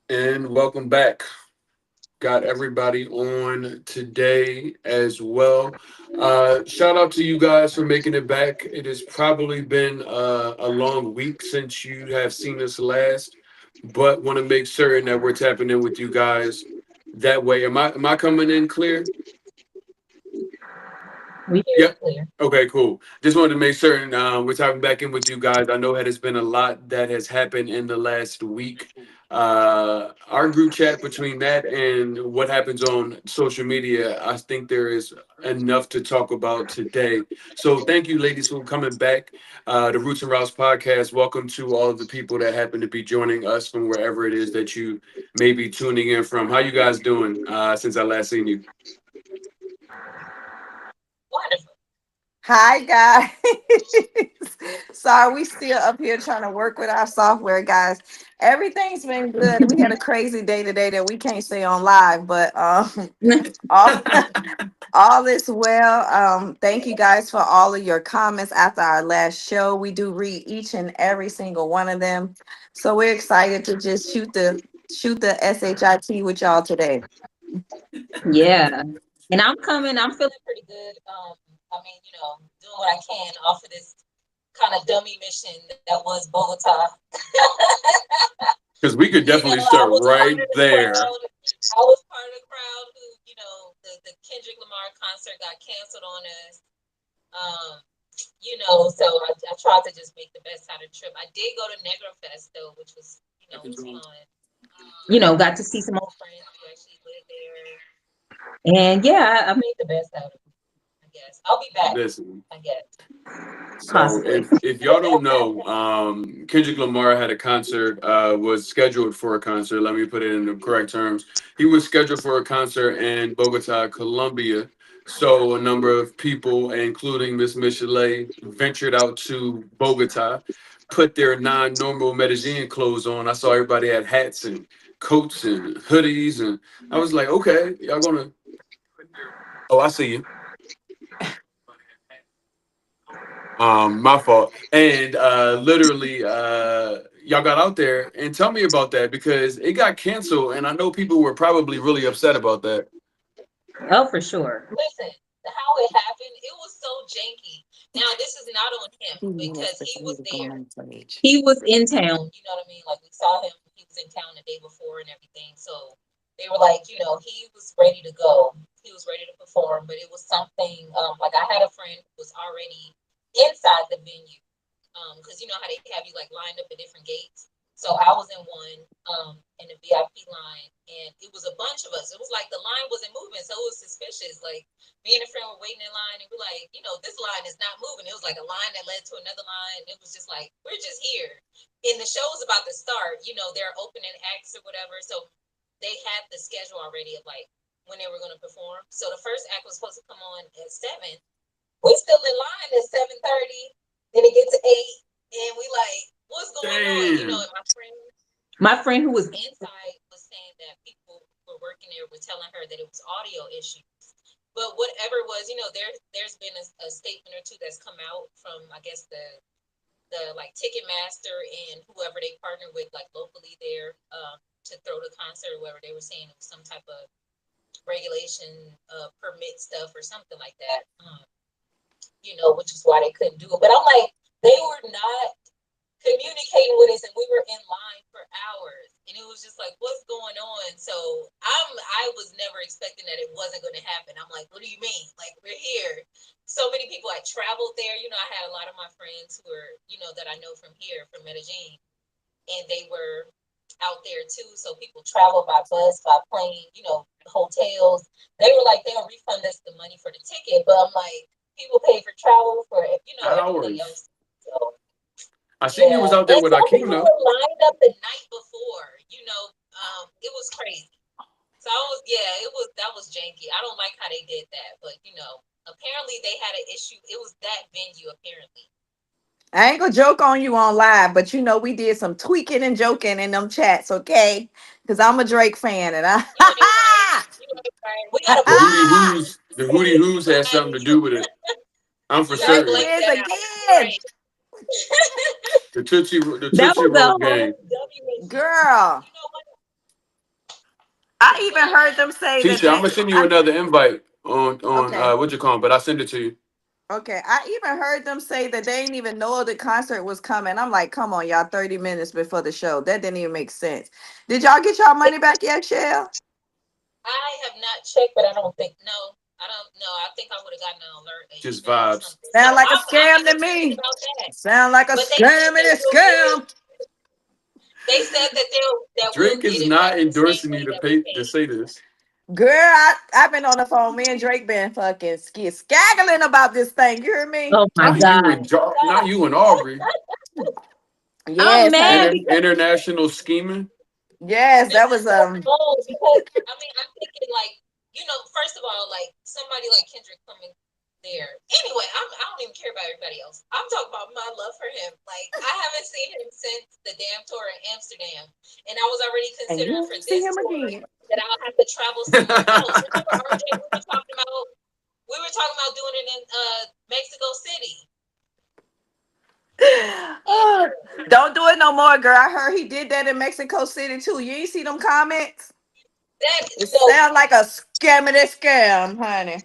And welcome back. Got everybody on today as well. Shout out to you guys for making it back. It has probably been a long week since you have seen us last, but want to make certain that we're tapping in with you guys that way. Am I coming in clear? We hear you Yep. clear. Okay, cool. Just wanted to make certain we're talking back in with you guys. I know that it's been a lot that has happened in the last week. Our group chat between that and what happens on social media, I think there is enough to talk about today. So thank you, ladies, for coming back. The Roots and Routes podcast. Welcome to all of the people that happen to be joining us from wherever it is that you may be tuning in from. How you guys doing since I last seen you? Wonderful. Hi guys. Sorry, we still up here trying to work with our software, guys. Everything's been good. We had a crazy day today that we can't say on live, but all, all is well. Thank you guys for all of your comments after our last show. We do read each and every single one of them. So we're excited to just shoot the SHIT with y'all today. Yeah. And I'm coming, I'm feeling pretty good. I mean, doing what I can off of this kind of dummy mission that was Bogota. Because we could definitely I start was part right of the there. crowd. I was part of the crowd who, the Kendrick Lamar concert got canceled on us. Um, so I tried to just make the best out of the trip. I did go to Negro Fest though, which was fun. Got to see some old friends who actually live there. And yeah, I made the best out of it, I guess. I'll be back, Listen. I guess. So Possibly. if y'all don't know, Kendrick Lamar had a concert, was scheduled for a concert. Let me put it in the correct terms. He was scheduled for a concert in Bogota, Colombia. So a number of people, including Miss Michelee, ventured out to Bogota, put their non-normal Medellin clothes on. I saw everybody had hats and coats and hoodies, and I was like, okay, y'all gonna. Oh, I see you. My fault. And literally, y'all got out there and tell me about that because it got canceled, and I know people were probably really upset about that. Oh, for sure. Listen, how it happened, it was so janky. Now, this is not on him because he was there. He was in town, you know what I mean? Like we saw him, he was in town the day before and everything. So they were like, he was ready to go. He was ready to perform, but it was something like I had a friend who was already inside the venue. Because you know how they have you like lined up at different gates. So I was in one, in the VIP line, and it was a bunch of us. It was like the line wasn't moving, so it was suspicious. Like me and a friend were waiting in line, and we're like, this line is not moving. It was like a line that led to another line. It was just like we're just here, and the show's about to start. They're opening acts or whatever, so they had the schedule already of like when they were going to perform. So the first act was supposed to come on at 7. We still in line at 7:30. Then it gets to 8, and we like, what's going on? Damn. And my friend who was inside was saying that people who were working there were telling her that it was audio issues. But whatever it was, there's been a statement or two that's come out from I guess the like Ticketmaster and whoever they partner with like locally there to throw the concert or whatever. They were saying it was some type of regulation permit stuff or something like that. Which is why they couldn't do it. But I'm like, they were not communicating with us, and we were in line for hours, and it was just like, what's going on? So I was never expecting that it wasn't going to happen. I'm like, what do you mean? Like, we're here. So many people I traveled there. I had a lot of my friends who are, that I know from here, from Medellin, and they were out there too. So people travel by bus, by plane, hotels. They were like, they'll refund us the money for the ticket, but I'm like, people pay for travel for everything Hours. else. So I seen you was yeah, out there and with some Akeem people though. were lined up the night before. It was crazy. So I was, yeah, it was that was janky. I don't like how they did that, but apparently they had an issue. It was that venue apparently. I ain't gonna joke on you on live, but we did some tweaking and joking in them chats, okay? Because I'm a Drake fan, and I You ain't right. You ain't right. We gotta The put you Hootie on. Who's the Hootie Who's had something to do with it. I'm for You gotta Drake certain. blank wins that out. again. Right. The That Tootsie was Roll a game. WSU. Girl, You know what? I Go even ahead. heard them say that Tisha, I'm they. gonna send you I, another invite on okay, what you call it, but I send it to you. okay. I even heard them say that they didn't even know the concert was coming. I'm like, come on, y'all, 30 minutes before the show. That didn't even make sense. Did y'all get y'all money back yet, Shell? I have not checked, but I don't think no. I don't know. I think I would have gotten an alert, an Just email or vibes. something. So Sound like a I'm scam to even thinking me. about that. Sound like a But they said scam and that a we'll get it. scam. They said that we'll Drake get is it back not the same endorsing way you to that we pay to paid. say this. Girl, I've been on the phone. Me and Drake been fucking scaggling about this thing. You hear me? oh my Not you god. and not you and Aubrey. I'm Yes, mad honey. because International scheming. Yes, This that is was so bold because I mean I'm thinking like first of all like somebody like Kendrick coming there. Anyway, I don't even care about everybody else. I'm talking about my love for him. Like I haven't seen him since the damn tour in Amsterdam, and I was already and considering you for see this him tour again. that I'll have to travel somewhere else. Remember, RJ, we were talking about doing it in Mexico City. And Oh, don't do it no more, girl. I heard he did that in Mexico City too. You ain't see them comments? that It so sound like a scammity scam, honey.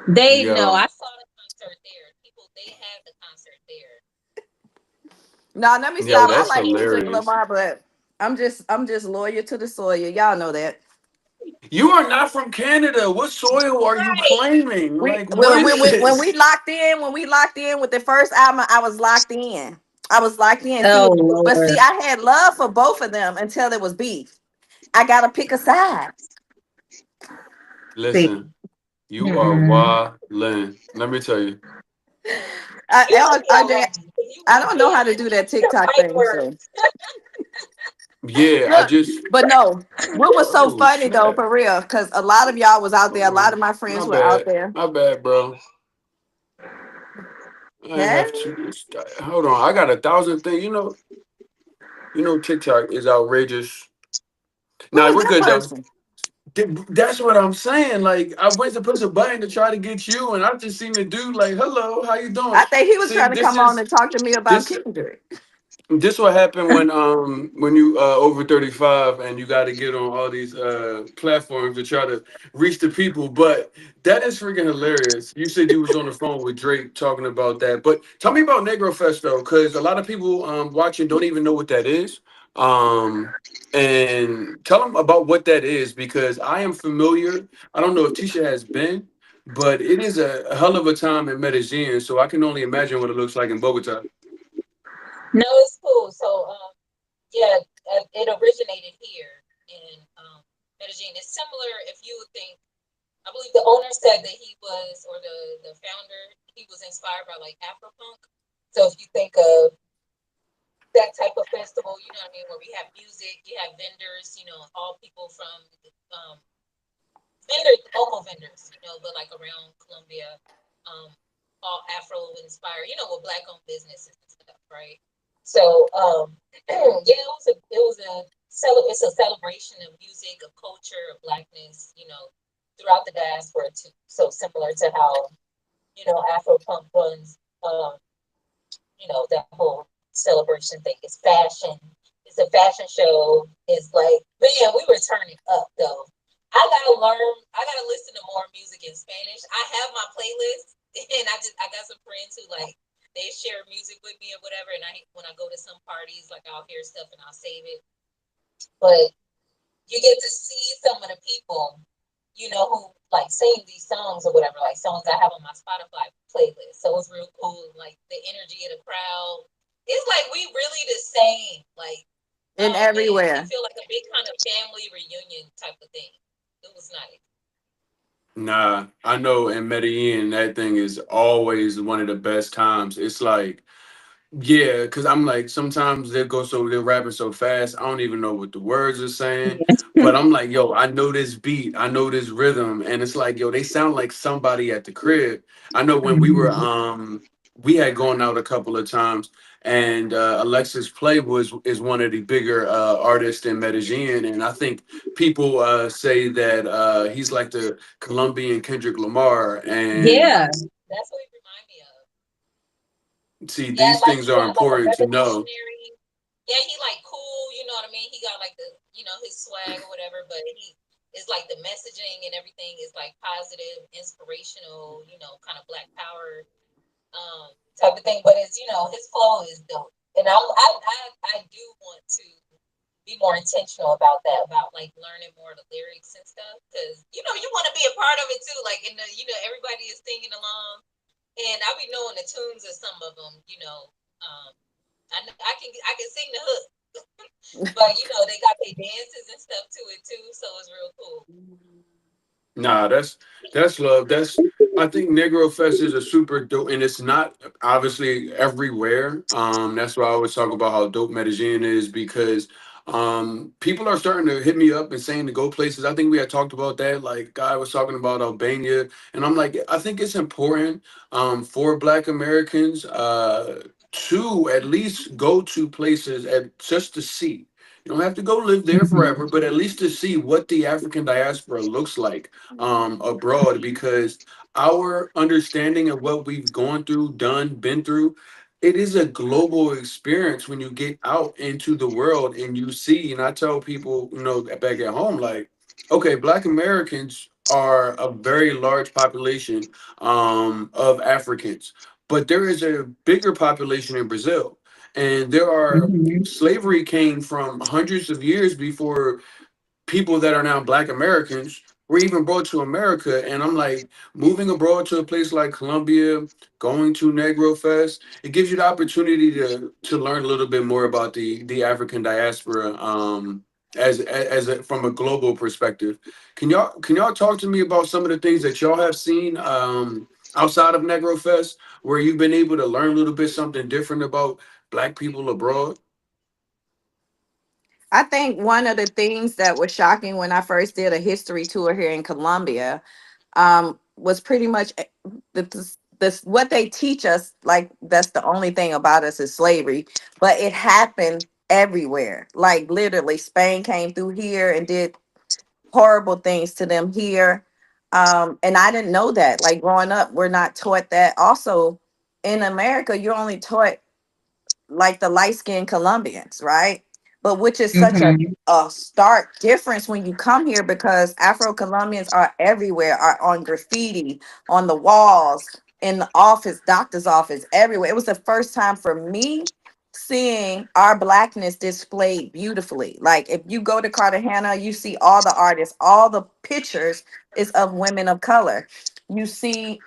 they no, Yo, I saw the concert there. People they had the concert there. No, let me yo, stop. I that's like Kendrick hilarious. Lamar, but I'm just loyal to the soil. Y'all know that. You are not from Canada. What soil are you Right. claiming? We Like, what when we is when we this? locked in when we locked in with the first album, I was locked in. I was locked in. oh See, but see, Lord. I had love for both of them until there was beef. I gotta pick a side. See. Listen, you are Mm-mm. wildin'. Let me tell you. You must be all RJ, right because you I be don't know how to using do that the TikTok right thing. So, words. Yeah, I look, just. but no, what was so Oh funny though, snap! for real? Because a lot of y'all was out there. A Hold lot on. of my friends My were out bad. there. My bad, bro. I Okay, have to. Hold on. I got a thousand things. TikTok is outrageous. who Nah, is we're that good though. person? That's what I'm saying. Like, I went to push a button to try to get you, and I just seen the dude like, "Hello, how you doing?" I think he was See, trying to come on and talk to me about this Kendrick. this what happened when you over 35 and you got to get on all these platforms to try to reach the people. But that is freaking hilarious. You said you was on the phone with Drake talking about that. But tell me about Negro Fest though, because a lot of people watching don't even know what that is. Um, and tell them about what that is because I am familiar. I don't know if Tisha has been, but it is a hell of a time in Medellin. So I can only imagine what it looks like in Bogota. No, it's cool. So, yeah, it originated here in Medellin. It's similar. If you would think, I believe the owner said that he was, or the founder, he was inspired by like Afropunk. So if you think of that type of festival, you know what I mean, where we have music, you have vendors, all people from um, vendors, local vendors, but like around Colombia, um, all Afro inspired, with black owned businesses and stuff, right? So, yeah, it's a celebration of music, of culture, of blackness, throughout the diaspora too. So similar to how Afro punk runs, that whole celebration thing. It's fashion. It's a fashion show. It's like, man, we were turning up though. I gotta listen to more music in Spanish. I have my playlist and I got some friends who like they share music with me or whatever. And when I go to some parties, like I'll hear stuff and I'll save it. But you get to see some of the people, who like sing these songs or whatever, like songs I have on my Spotify playlist. So it's real cool. Like the energy of the crowd. It's like we really the same. Like, And oh man, it everywhere. feel like a big kind of family reunion type of thing. It was nice. Nah, I know in Medellin that thing is always one of the best times. It's like, yeah, because I'm like sometimes they're rapping so fast, I don't even know what the words are saying. But I'm like, yo, I know this beat, I know this rhythm, and it's like, yo, they sound like somebody at the crib. I know when we Mhm. had gone out a couple of times, and Alexis Play was is one of the bigger artists in Medellin, and I think people say that he's like the Colombian Kendrick Lamar, and Yeah, that's what he remind me of. see, Yeah, these like things he are got like a important to know. revolutionary. Yeah, he like cool, you know what I mean? He got like the, his swag or whatever, but he is like the messaging and everything is like positive, inspirational, kind of black power type of thing. But it's, his flow is dope. And I do want to be more intentional about that, about like learning more of the lyrics and stuff. Cause you want to be a part of it too. Like in the, everybody is singing along. And I be knowing the tunes of some of them, I can sing the hook, but they got their dances and stuff to it too, so it's real cool. Nah, that's love. That's I think Negro Fest is a super dope, and it's not obviously everywhere. That's why I always talk about how dope Medellin is because people are starting to hit me up and saying to go places. I think we had talked about that. Like guy was talking about Albania, and I'm like, I think it's important for Black Americans to at least go to places at just to see. You don't have to go live there forever, but at least to see what the African diaspora looks like abroad, because our understanding of what we've gone through, done, been through, it is a global experience when you get out into the world and you see. And I tell people, back at home, like, okay, Black Americans are a very large population of Africans, but there is a bigger population in Brazil. And there are Mm-hmm. slavery came from hundreds of years before people that are now Black Americans were even brought to America. And I'm like, moving abroad to a place like Colombia, going to Negro Fest, it gives you the opportunity to learn a little bit more about the African diaspora. From a global perspective, can y'all talk to me about some of the things that y'all have seen outside of Negro Fest, where you've been able to learn a little bit something different about Black people abroad? I think one of the things that was shocking when I first did a history tour here in Colombia was pretty much this what they teach us. Like that's the only thing about us is slavery, but it happened everywhere. Like literally, Spain came through here and did horrible things to them here. And I didn't know that. Like growing up, we're not taught that. Also, in America, you're only taught like the light skinned Colombians, right? But which is such Mm-hmm. a stark difference when you come here because Afro Colombians are everywhere, are on graffiti, on the walls, in the office, doctor's office, everywhere. It was the first time for me seeing our blackness displayed beautifully. Like if you go to Cartagena, you see all the artists, all the pictures is of women of color. You see,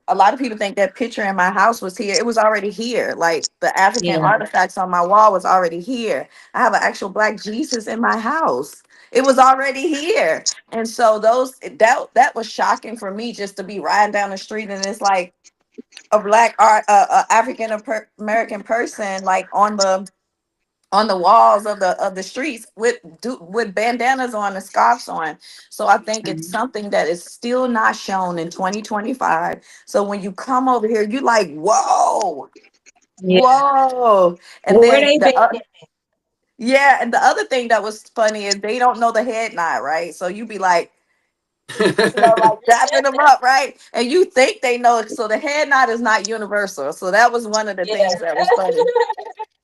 a lot of people think that picture in my house was here. It was already here. Like the African Yeah. artifacts on my wall was already here. I have an actual black Jesus in my house. It was already here. And so that was shocking for me just to be riding down the street and it's like a black art African American person like on the walls of the streets with bandanas on and scarves on. So I think it's something that is still not shown in 2025. So when you come over here, you like, whoa, Yeah. whoa. And Well, where then they been? yeah, and the other thing that was funny is they don't know the head nod, right? So you be like, like dapping them up, right? And you think they know it. So the head nod is not universal. So that was one of the Yeah. things that was funny,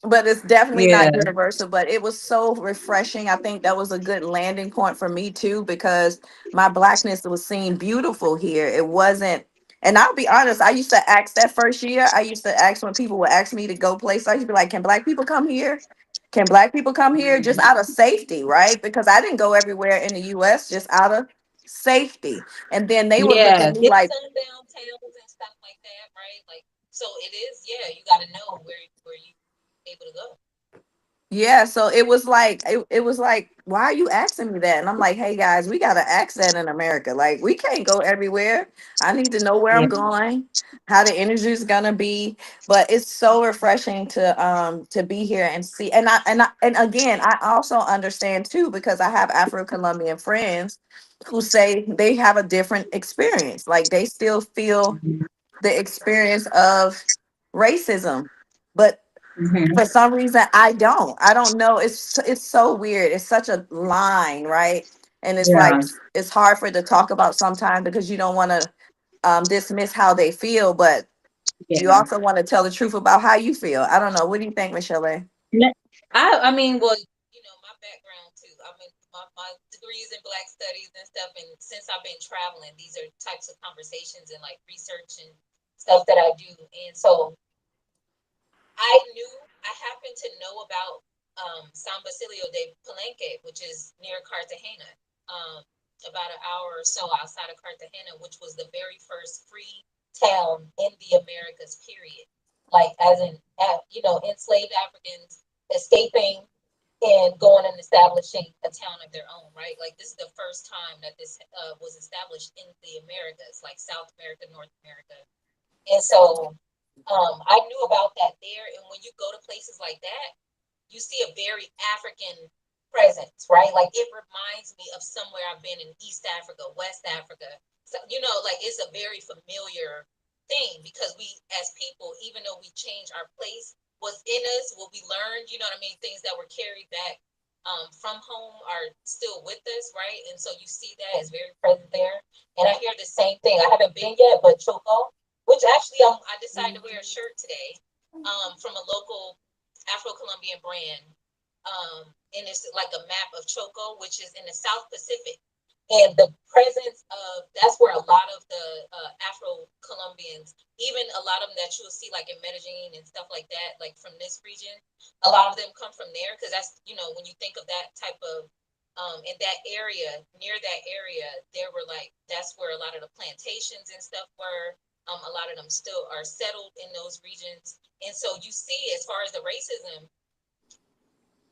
but it's definitely Yeah. not universal. But it was so refreshing. I think that was a good landing point for me too, because my blackness was seen beautiful here. It wasn't, and I'll be honest, I used to ask that first year, I used to ask when people would ask me to go places, I used to be like, can black people come here? Can black people come here just out of safety, right? Because I didn't go everywhere in the US just out of safety. And then they would look Yeah. at me Get like, sundown towns and stuff like that, right? Like, so it is. Yeah, you got to know where you able to go. yeah, so it was like, why are you asking me that? And I'm like, hey guys, we gotta ask that in America. Like we can't go everywhere. I need to know where Yeah. I'm going, how the energy is gonna be. But it's so refreshing to be here and see. And again, I also understand too, because I have Afro-Colombian friends who say they have a different experience. Like they still feel the experience of racism. But For Hmm. some reason, I don't know. It's so weird. It's such a line, right? And it's like Yeah. it's hard for it to talk about sometimes because you don't want to dismiss how they feel, but you Yeah. also want to tell the truth about how you feel. I don't know. What do you think, Michelle? Ne- I mean, well, my background too. I mean, my degrees in Black Studies and stuff, and since I've been traveling, these are types of conversations and like research and stuff that I do. And so I happened to know about San Basilio de Palenque, which is near Cartagena, um, about an hour or so outside of Cartagena, which was the very first free town in the Americas, period. Like, as in, enslaved Africans escaping and going and establishing a town of their own, right? Like, this is the first time that this was established in the Americas, like South America, North America. And so I knew about that there. And when you go to places like that, you see a very African presence, right? Like, it reminds me of somewhere I've been in East Africa, West Africa. So, like, it's a very familiar thing because we, as people, even though we change our place, what's in us, what we learned, you know what I mean? Things that were carried back from home are still with us, right? And so you see that as very present there. And I hear the same thing. I haven't been yet, but Choco, which actually I decided to wear a shirt today from a local Afro-Colombian brand. And it's like a map of Choco, which is in the South Pacific. And the presence of that's where a lot of the Afro-Colombians, even a lot of them that you'll see like in Medellin and stuff like that, like from this region, a lot of them come from there because that's, when you think of that type of in that area, near that area, there were like that's where a lot of the plantations and stuff were. A lot of them still are settled in those regions. And so you see, as far as the racism,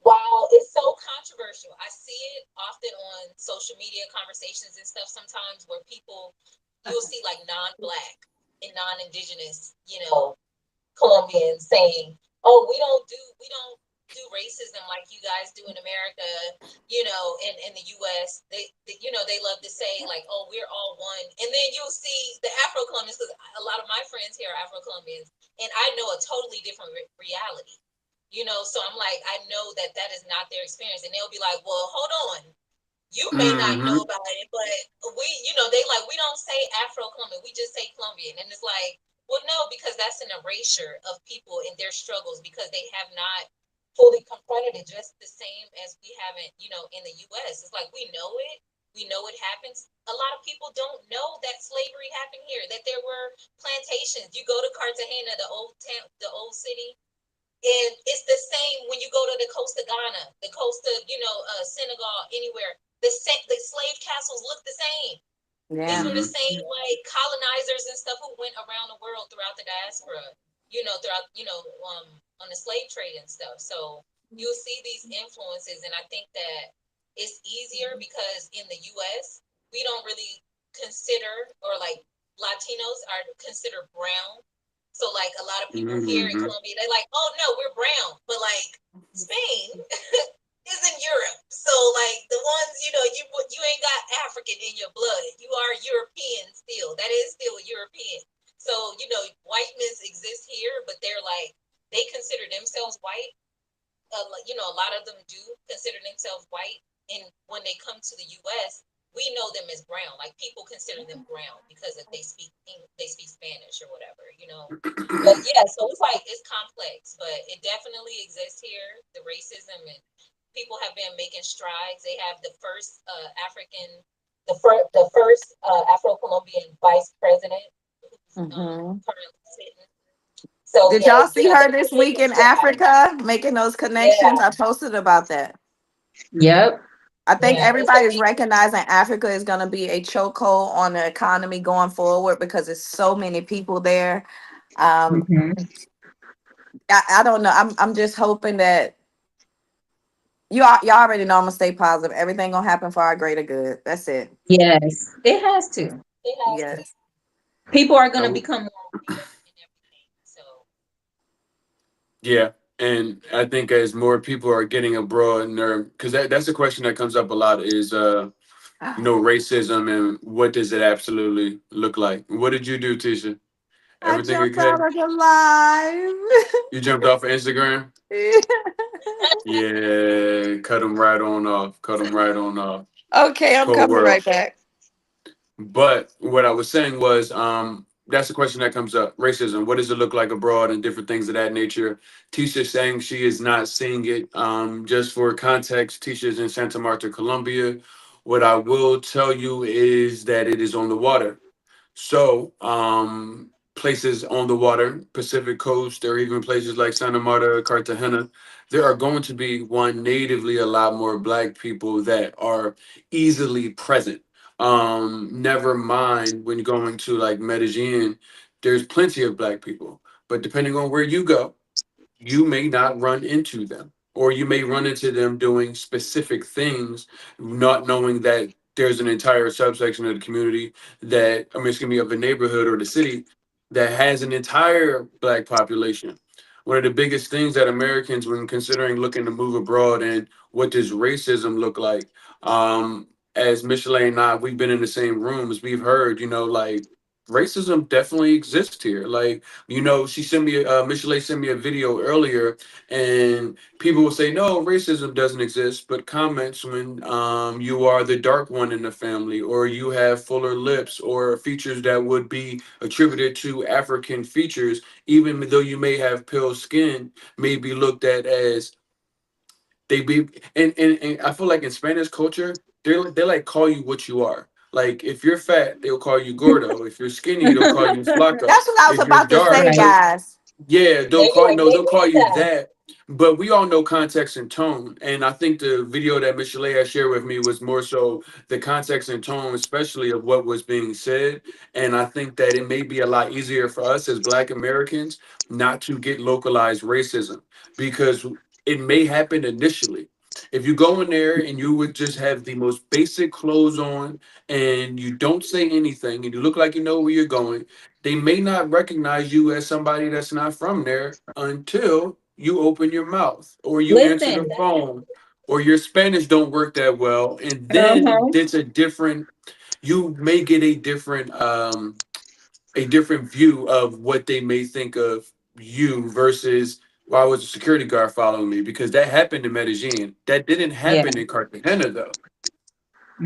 while it's so controversial, I see it often on social media conversations and stuff sometimes where you'll see like non-Black and non-Indigenous, Colombians saying, "Oh, we don't do racism like you guys do in America, in the U.S." They love to say like, "Oh, we're all one," and then you'll see the Afro Colombians because a lot of my friends here are Afro Colombians, and I know a totally different reality. So I'm like, I know that that is not their experience, and they'll be like, "Well, hold on, you may not know Mm-hmm. about it, but they like we don't say Afro Colombian, we just say Colombian," and it's like, well, no, because that's an erasure of people in their struggles because they have not fully confronted it just the same as we haven't, in the U.S. It's like we know it happens. A lot of people don't know that slavery happened here, that there were plantations. You go to Cartagena, the old town, the old city, and it's the same when you go to the coast of Ghana, the coast of Senegal, anywhere. The slave castles look the same. These Yeah. were the Mm-hmm. same like colonizers and stuff who went around the world throughout the diaspora. Throughout on the slave trade and stuff. So you'll see these influences, and I think that it's easier because in the U.S. we don't really consider or like Latinos are considered brown, so like a lot of people here in Mm-hmm. Colombia, they're like, "Oh no, we're brown," but like Spain is in Europe, so like the ones you ain't got African in your blood. You are European still. That is still European. So whiteness exists here, but they're like they consider themselves white. A lot of them do consider themselves white, and when they come to the U.S., we know them as brown. Like people consider them brown because if they speak Spanish or whatever. But yeah, so it's like it's complex, but it definitely exists here. The racism and people have been making strides. They have the first Afro Colombian vice president who's Hmm. currently sitting. So Did yeah, y'all see her they're this week making in strides. Africa making those connections? Yeah, I posted about that. Yep. I think yeah, it's a everybody's big. recognizing Africa is going to be a chokehold on the economy going forward because there's so many people there. Um, Hmm. I don't know. I'm just hoping that y'all already know I'm gonna stay positive. Everything gonna happen for our greater good. That's it. Yes, it has to. It has to. Yes. People are going to Oh, become more. And everything. So yeah. And I think as more people are getting abroad, and because that's a question that comes up a lot is racism and what does it absolutely look like? What did you do, Tisha? I Everything jumped out okay? of the live. You jumped off of Instagram? Yeah, cut them right on off. Cut them right on off. Okay, I'm Cold coming right world. back. But what I was saying was, that's the question that comes up: racism. What does it look like abroad, and different things of that nature? Tisha saying she is not seeing it. Just for context, Tisha is in Santa Marta, Colombia. What I will tell you is that it is on the water. So, places on the water, Pacific coast, or even places like Santa Marta, Cartagena, there are going to be one natively a lot more black people that are easily present. Never mind when going to like Medellin, there's plenty of black people, but depending on where you go, you may not run into them, or you may run into them doing specific things, not knowing that there's an entire subsection of the community that, I mean, it's gonna be of a neighborhood or the city that has an entire black population. One of the biggest things that Americans, when considering looking to move abroad, and what does racism look like, as Michelee and I, we've been in the same rooms, we've heard, like, racism definitely exists here. Like, she sent me, Michelet sent me a video earlier, and people will say, no, racism doesn't exist, but comments when, you are the dark one in the family, or you have fuller lips, or features that would be attributed to African features, even though you may have pale skin, may be looked at as they be, and I feel like in Spanish culture, they like call you what you are. Like, if you're fat, they'll call you gordo. If you're skinny, they'll call you flaco. That's what I was If you're about to dark, say, Right. guys. yeah, They be like, they'll maybe call it's you that. that. But we all know context and tone. And I think the video that Michelet had shared with me was more so the context and tone, especially of what was being said. And I think that it may be a lot easier for us as Black Americans not to get localized racism, because it may happen initially. If you go in there and you would just have the most basic clothes on, and you don't say anything, and you look like you know where you're going, they may not recognize you as somebody that's not from there until you open your mouth, or you answer the Listen. phone, or your Spanish don't work that well, and then Uh-huh. it's a different, you may get a different view of what they may think of you versus, why was a security guard following me? Because that happened in Medellin. That didn't Yeah. happen in Cartagena though,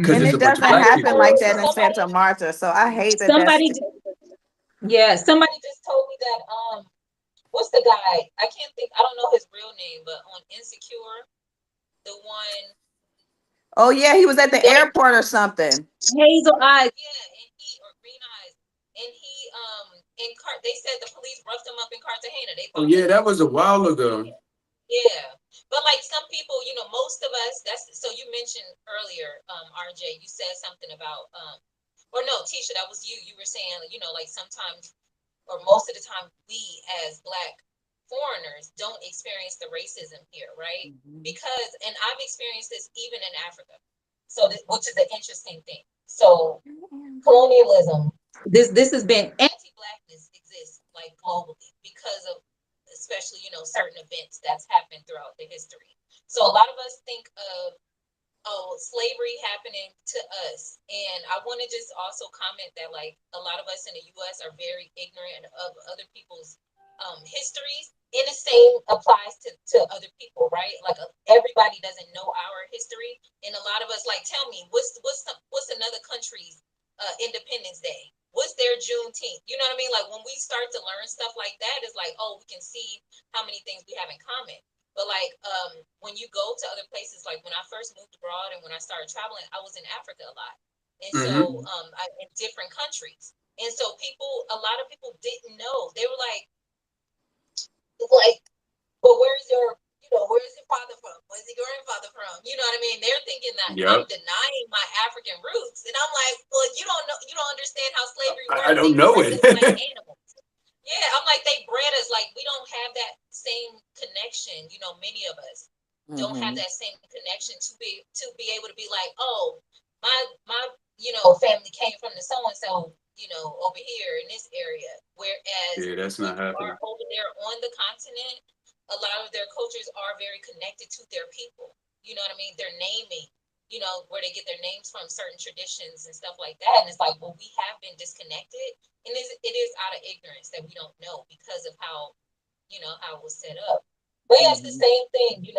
because And it's Hmm. a it bunch of doesn't I black just happen people like heard that outside. in somebody Santa Marta. So I hate that that's Somebody, yeah, somebody just told me that what's the guy? I can't think. I don't know his real name, but on Insecure, the one oh yeah, he was at the like airport or something. hazel eyes. yeah, and he or green eyes, and he in Cart. They said the police roughed him up in Cartagena. They Oh thought yeah, that he that was was a doing while ago. yeah. But like some people, most of us. That's so you mentioned earlier, RJ. You said something about or no, Tisha, that was you. You were saying, like sometimes or most of the time we as black foreigners don't experience the racism here, right? Mhm. Because and I've experienced this even in Africa. So which is an interesting thing. So colonialism, This has been anti-blackness exists like globally because of especially, certain events that's happened throughout the history. So a lot of us think of slavery happening to us. And I want to just also comment that like a lot of us in the US are very ignorant of other people's histories. And the same applies to other people, right? Like everybody doesn't know our history. And a lot of us like tell me what's another country's Independence Day? What's their Juneteenth? You know what I mean? Like when we start to learn stuff like that, it's like, oh, we can see how many things we have in common. But like when you go to other places, like when I first moved abroad and when I started traveling, I was in Africa a lot, and Hmm. so in different countries, and so a lot of people didn't know. They were like, but where's your father from? Where's your grandfather from? You know what I mean? They're thinking that I'm Yep. denying my African roots, and I'm like, well, you don't know, you don't understand how slavery I worked. don't They know bred us like it. animals. Yeah, I'm like they bred us like we don't have that same connection. Many of us don't have Mhm. that same connection to be able to be like, oh, my family came from the so and so over here in this area. Whereas Yeah, that's when not you are happening. over there on the continent, a lot of their cultures are very connected to their people. You know what I mean? Their naming. Where they get their names from, certain traditions and stuff like that. And it's like, well, we have been disconnected and it is out of ignorance that we don't know because of how, how it was set up. But yeah, it's the Mhm. same thing,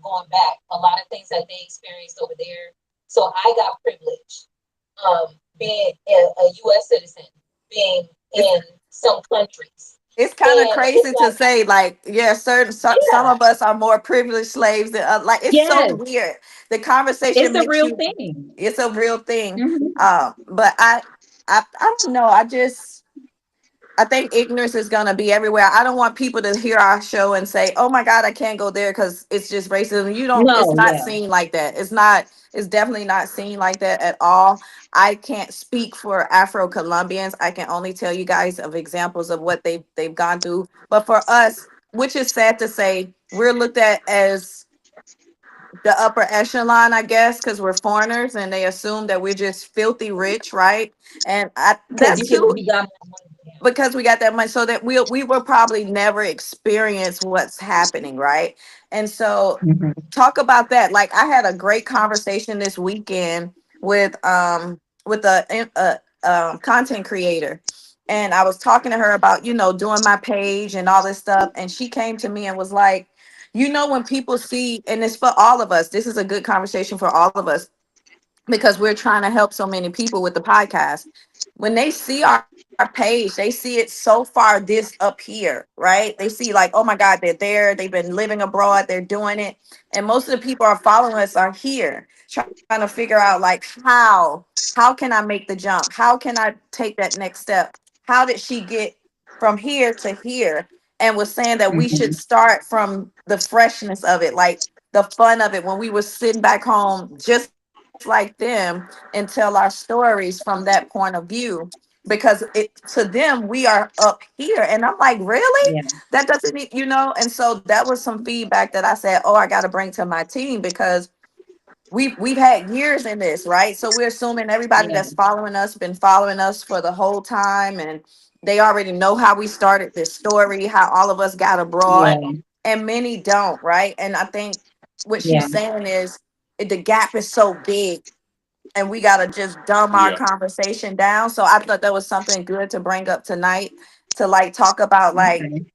going back, a lot of things that they experienced over there. So I got privilege, being a US citizen, being It's in some countries. it's kind of And it's crazy to like, say, like, yeah, some yeah, of us are more privileged slaves than like, it's so Yes, weird. The it's conversation a makes real you, thing. it's a real thing. Hmm. But I don't know. I think ignorance is gonna be everywhere. I don't want people to hear our show and say, "Oh my God, I can't go there because it's just racism." You don't. It's No, not yeah, seen like that. It's not. It's definitely not seen like that at all. I can't speak for Afro Colombians. I can only tell you guys of examples of what they've gone through. But for us, which is sad to say, we're looked at as the upper echelon, I guess, because we're foreigners and they assume that we're just filthy rich, right? And because that's you too, got more money. Yeah. because we got that money, so that we will probably never experience what's happening, right? And so Hmm. talk about that. Like, I had a great conversation this weekend with a content creator, and I was talking to her about, doing my page and all this stuff, and she came to me and was like, when people see, and it's for all of us, this is a good conversation for all of us, because we're trying to help so many people with the podcast. When they see our page, they see it so far this up here, right? They see like, oh my God, they're there, they've been living abroad, they're doing it. And most of the people are following us are here trying to figure out like how can I make the jump? How can I take that next step? How did she get from here to here? And was saying that we should Hmm. start from the freshness of it, like the fun of it when we were sitting back home just like them, and tell our stories from that point of view, because it to them we are up here. And I'm like, really? Yeah, That doesn't and so that was some feedback that I said, oh, I got to bring to my team, because we've had years in this, right? So we're assuming everybody yeah, that's following us been following us for the whole time, and they already know how we started this story, how all of us got abroad, yeah, and many don't, right? And I think what yeah. she's saying is, the gap is so big, and we got to just dumb our Yeah. conversation down. So I thought that was something good to bring up tonight, to like talk about like Okay.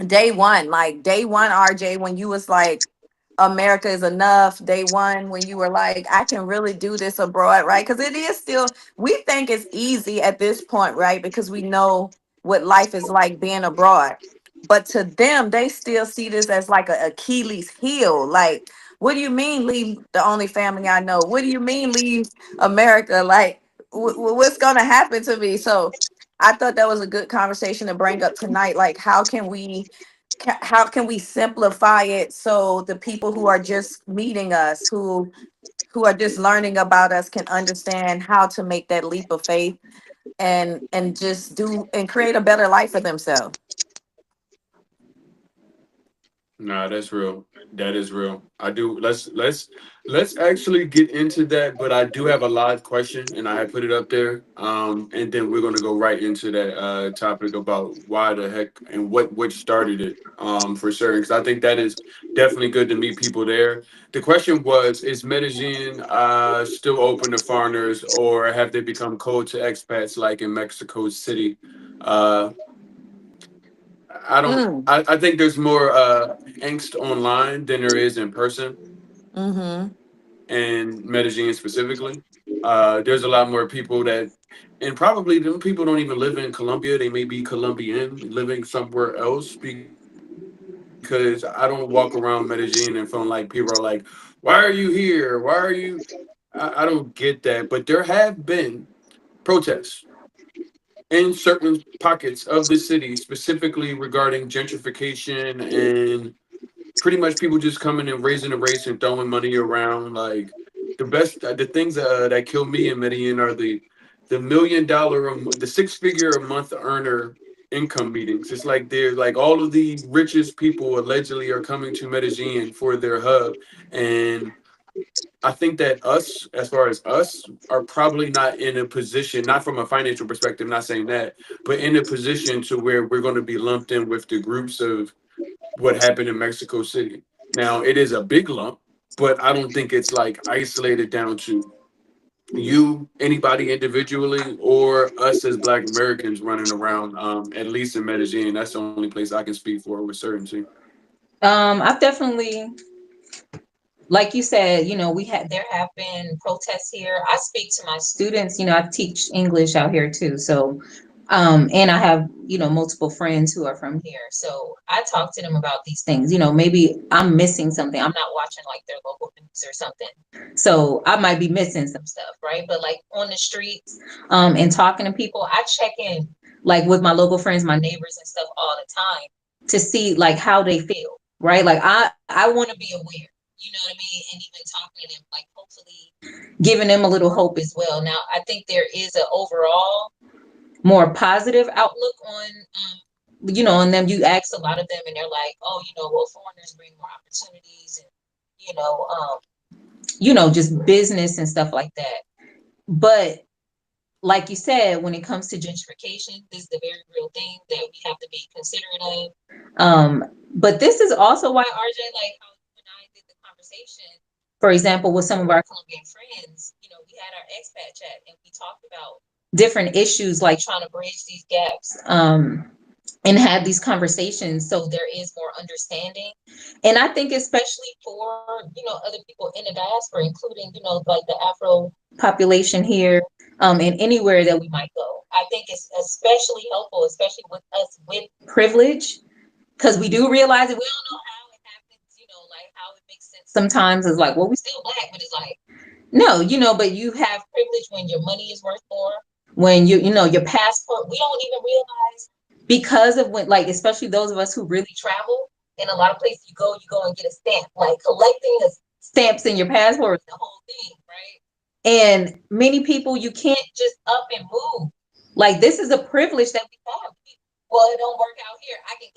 day one, RJ, when you was like, America is enough. Day one, when you were like, I can really do this abroad, right? Because it is still, we think it's easy at this point, right? Because we know what life is like being abroad. But to them, they still see this as like a Achilles heel. Like, what do you mean leave the only family I know? What do you mean leave America? Like, what's going to happen to me? So I thought that was a good conversation to bring up tonight. Like, how can we simplify it so the people who are just meeting us, who are just learning about us, can understand how to make that leap of faith, and just do and create a better life for themselves. Nah, that's real. That is real. I do. Let's actually get into that. But I do have a live question, and I have put it up there. And then we're gonna go right into that topic about why the heck and what started it. For sure, because I think that is definitely good to meet people there. The question was: is Medellin still open to foreigners, or have they become cold to expats like in Mexico City? Uh, I don't. Mm, I think there's more angst online than there is in person, mm-hmm. and Medellin specifically. There's a lot more people that, and probably them people don't even live in Colombia. They may be Colombian living somewhere else, because I don't walk around Medellin and feeling like people are like, "Why are you here? Why are you?" I don't get that, but there have been protests in certain pockets of the city, specifically regarding gentrification and pretty much people just coming and raising the race and throwing money around. Like the things that kill me in Medellin are the $1 million the 6 figure a month earner income meetings. It's like they're like all of the richest people allegedly are coming to Medellin for their hub, and I think that us, as far as us, are probably not in a position, not from a financial perspective, not saying that, but in a position to where we're going to be lumped in with the groups of what happened in Mexico City. Now, it is a big lump, but I don't think it's like isolated down to you, anybody individually, or us as Black Americans running around, at least in Medellin. That's the only place I can speak for with certainty. I've definitely, like you said, there have been protests here. I speak to my students, I teach English out here too. So, and I have, multiple friends who are from here. So I talk to them about these things. Maybe I'm missing something. I'm not watching like their local news or something. So I might be missing some stuff, right? But like on the streets, and talking to people, I check in like with my local friends, my neighbors and stuff all the time to see like how they feel, right? Like I want to be aware, you know what I mean? And even talking to them, like hopefully giving them a little hope as well. Now, I think there is an overall more positive outlook on, on them. You ask a lot of them and they're like, oh, well, foreigners bring more opportunities and, you know, um, just business and stuff like that. But like you said, when it comes to gentrification, this is a very real thing that we have to be considerate of. But this is also why RJ, like how you and I did the conversation, for example, with some of our Colombian friends, we had our expat chat and we talked about different issues like trying to bridge these gaps. And have these conversations so there is more understanding. And I think especially for, other people in the diaspora, including, like the Afro population here, and anywhere that we might go. I think it's especially helpful, especially with us with privilege, because we do realize that we don't know how it happens, like how it makes sense. Sometimes it's like, well, we still Black, but it's like, no, but you have privilege when your money is worth more, when your passport, we don't even realize because of when, like, especially those of us who really travel, in a lot of places you go and get a stamp, like collecting the stamps in your passport is the whole thing, right? And many people, you can't just up and move. Like, this is a privilege that we have. Well, it don't work out here. I'm gonna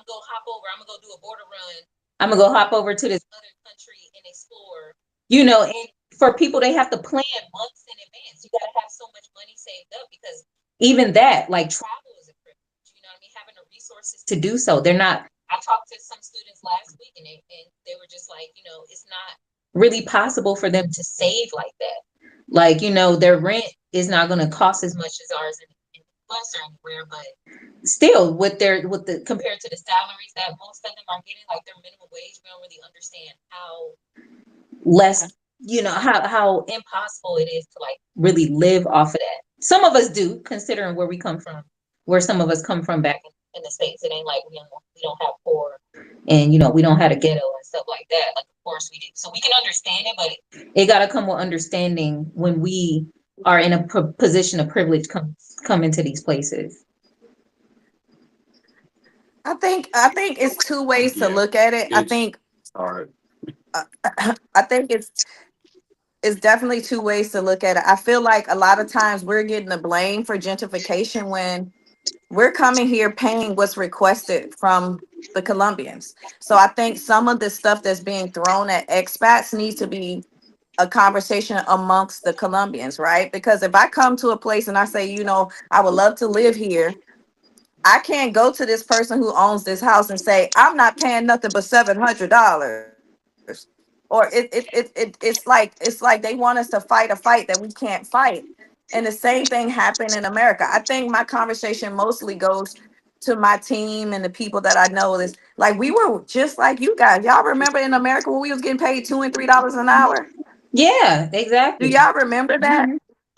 go hop over, I'm gonna go do a border run. I'm gonna go hop over to this other country and explore. And for people, they have to plan months in advance. You gotta have so much money saved up because even that, like travel is a privilege, you know what I mean? Having the resources to do so. They're not, I talked to some students last week and they were just like, it's not really possible for them to save like that. Like, their rent is not going to cost as much as ours in the US or anywhere, but still with the compared to the salaries that most of them are getting, like their minimum wage, we don't really understand how less, how impossible it is to like really live off of that. Some of us do, considering where we come from, where some of us come from back in the States. It ain't like we don't have poor and we don't have a ghetto and stuff like that. Like of course we do. So we can understand it, but it gotta come with understanding when we are in a position of privilege come into these places. I think it's two ways to Yeah, look at it. I it's think hard. uh, I think it's definitely two ways to look at it. I feel like a lot of times we're getting the blame for gentrification when we're coming here paying what's requested from the Colombians. So I think some of the stuff that's being thrown at expats needs to be a conversation amongst the Colombians, right? Because if I come to a place and I say, I would love to live here, I can't go to this person who owns this house and say, I'm not paying nothing but $700. Or it's like they want us to fight a fight that we can't fight. And the same thing happened in America. I think my conversation mostly goes to my team and the people that I know is like we were just like you guys. Y'all remember in America when we was getting paid $2 and $3 an hour? Yeah, Do exactly. y'all remember that?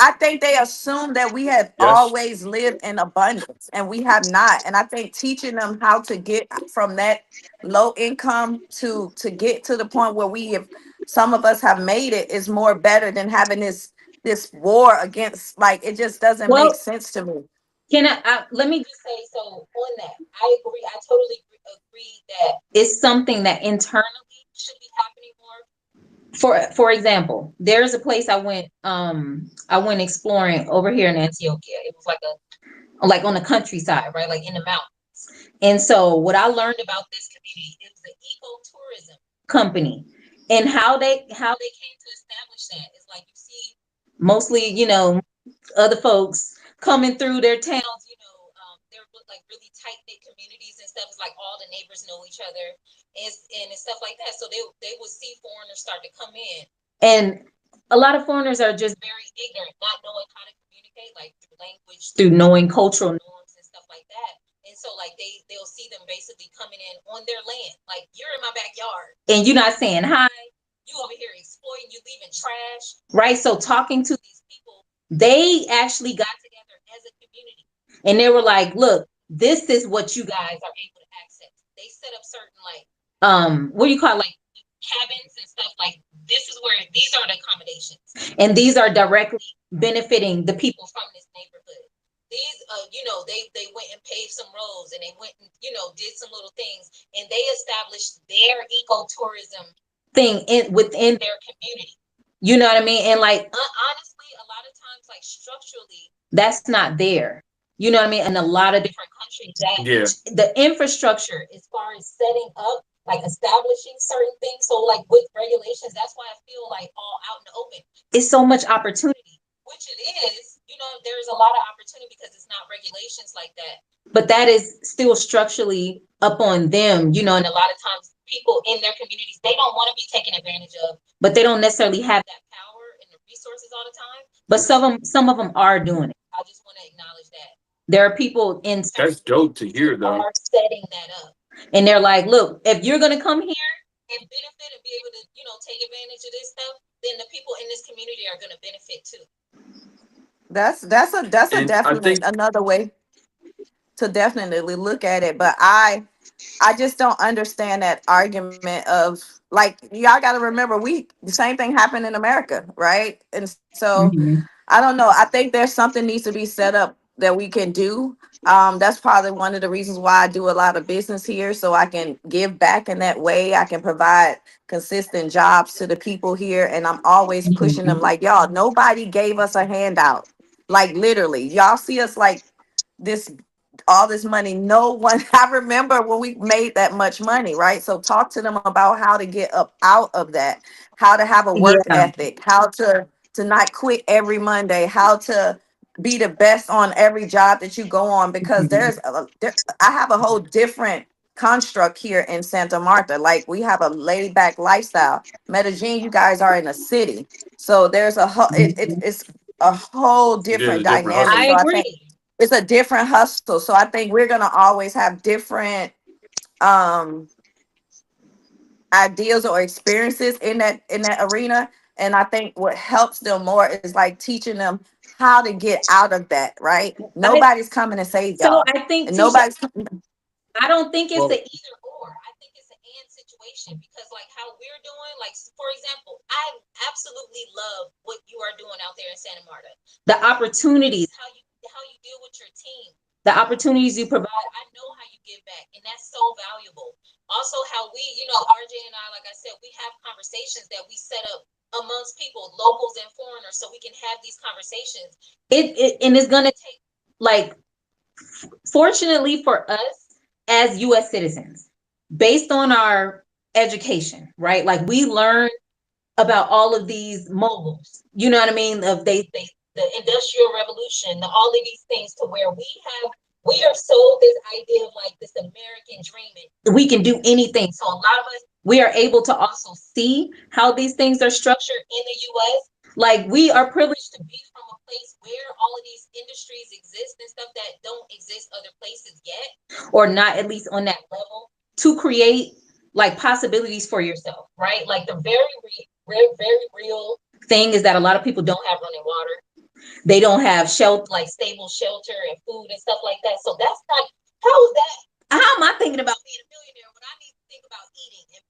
I think they assume that we have Yes. always lived in abundance and we have not. And I think teaching them how to get from that low income to get to the point where we have some of us have made it is more better than having this war against like it just doesn't make Well, sense to me. can let me just say so on that. I agree. I totally agree that it's something that internally should be happening more. For example, there's a place I went exploring over here in Antioquia. It was like on the countryside, right? Like in the mountains. And so what I learned about this community is the ecotourism company and how they came to establish that. It's like you see mostly, other folks coming through their towns, they're like really tight knit communities and stuff. It's like all the neighbors know each other and stuff like that. So they would see foreigners start to come in. And a lot of foreigners are just very ignorant, not knowing how to communicate, like through language, through knowing cultural norms and stuff like that. And so like they'll see them basically coming in on their land. Like you're in my backyard and you're not saying hi. You over here exploiting, you leaving trash. Right. So talking to these people, they actually got together as a community and they were like, look, this is what you guys are able to access. They set up certain like what do you call it, like cabins and stuff, like this is where these are the accommodations and these are directly benefiting the people from this neighborhood. These they went and paved some roads and they went and did some little things and they established their ecotourism thing within their community. You know what I mean? And like honestly, a lot of times like structurally that's not there. You know what I mean? In a lot of different countries, that Yeah. the infrastructure as far as setting up, like establishing certain things. So like with regulations, that's why I feel like all out in the open. It's so much opportunity, which it is. There's a lot of opportunity because it's not regulations like that. But that is still structurally up on them, and a lot of times people in their communities, they don't want to be taken advantage of, but they don't necessarily have that power and the resources all the time. But some of them are doing it. I just want to acknowledge that. There are people in certain That's dope to who hear, though. are setting that up. And they're like, look, if you're going to come here and benefit and be able to, take advantage of this stuff, then the people in this community are going to benefit too. That's a And I definite think another way to definitely look at it. But I just don't understand that argument of like y'all got to remember the same thing happened in America, right? And so Mhm. I don't know. I think there's something needs to be set up that we can do. That's probably one of the reasons why I do a lot of business here, so I can give back in that way. I can provide consistent jobs to the people here, and I'm always pushing them Mhm. like, y'all, nobody gave us a handout. Like literally, y'all see us like this all this money. No one I remember when we made that much money, right? So talk to them about how to get up out of that, how to have a work Yeah. ethic, how to not quit every Monday, how to be the best on every job that you go on, because Mhm. I have a whole different construct here in Santa Marta. Like we have a laid back lifestyle. Medellin, you guys are in a city, so there's a whole it's a whole there's different a different dynamic. I hustle. So I think agree. it's a different hustle. So I think we're gonna always have different um ideas or experiences in that arena. And I think what helps them more is like teaching them how to get out of that, right? I Nobody's coming to save So y'all. I think And Tisha, nobody's I don't think it's Well, an either or. I think it's an and situation because, like, how we're doing, like, for example, I absolutely love what you are doing out there in Santa Marta. The opportunities, how you deal with your team, the opportunities you provide. I know how you give back, and that's so valuable. Also, how we, RJ and I, like I said, we have conversations that we set up amongst people, locals and foreigners, so we can have these conversations. And it's gonna take like fortunately for us as US citizens, based on our education, right? Like we learn about all of these moguls, you know what I mean? Of they the industrial revolution, all of these things to where we are sold this idea of like this American dream and we can do anything. So a lot of us we are able to also see how these things are structured in the US. Like we are privileged to be from a place where all of these industries exist and stuff that don't exist other places yet, or not at least on that level, to create like possibilities for yourself, right? Like the very real thing is that a lot of people don't have running water. They don't have shelter, like stable shelter and food and stuff like that. So that's not how is that? How am I thinking about being a millionaire when I need to think about eating and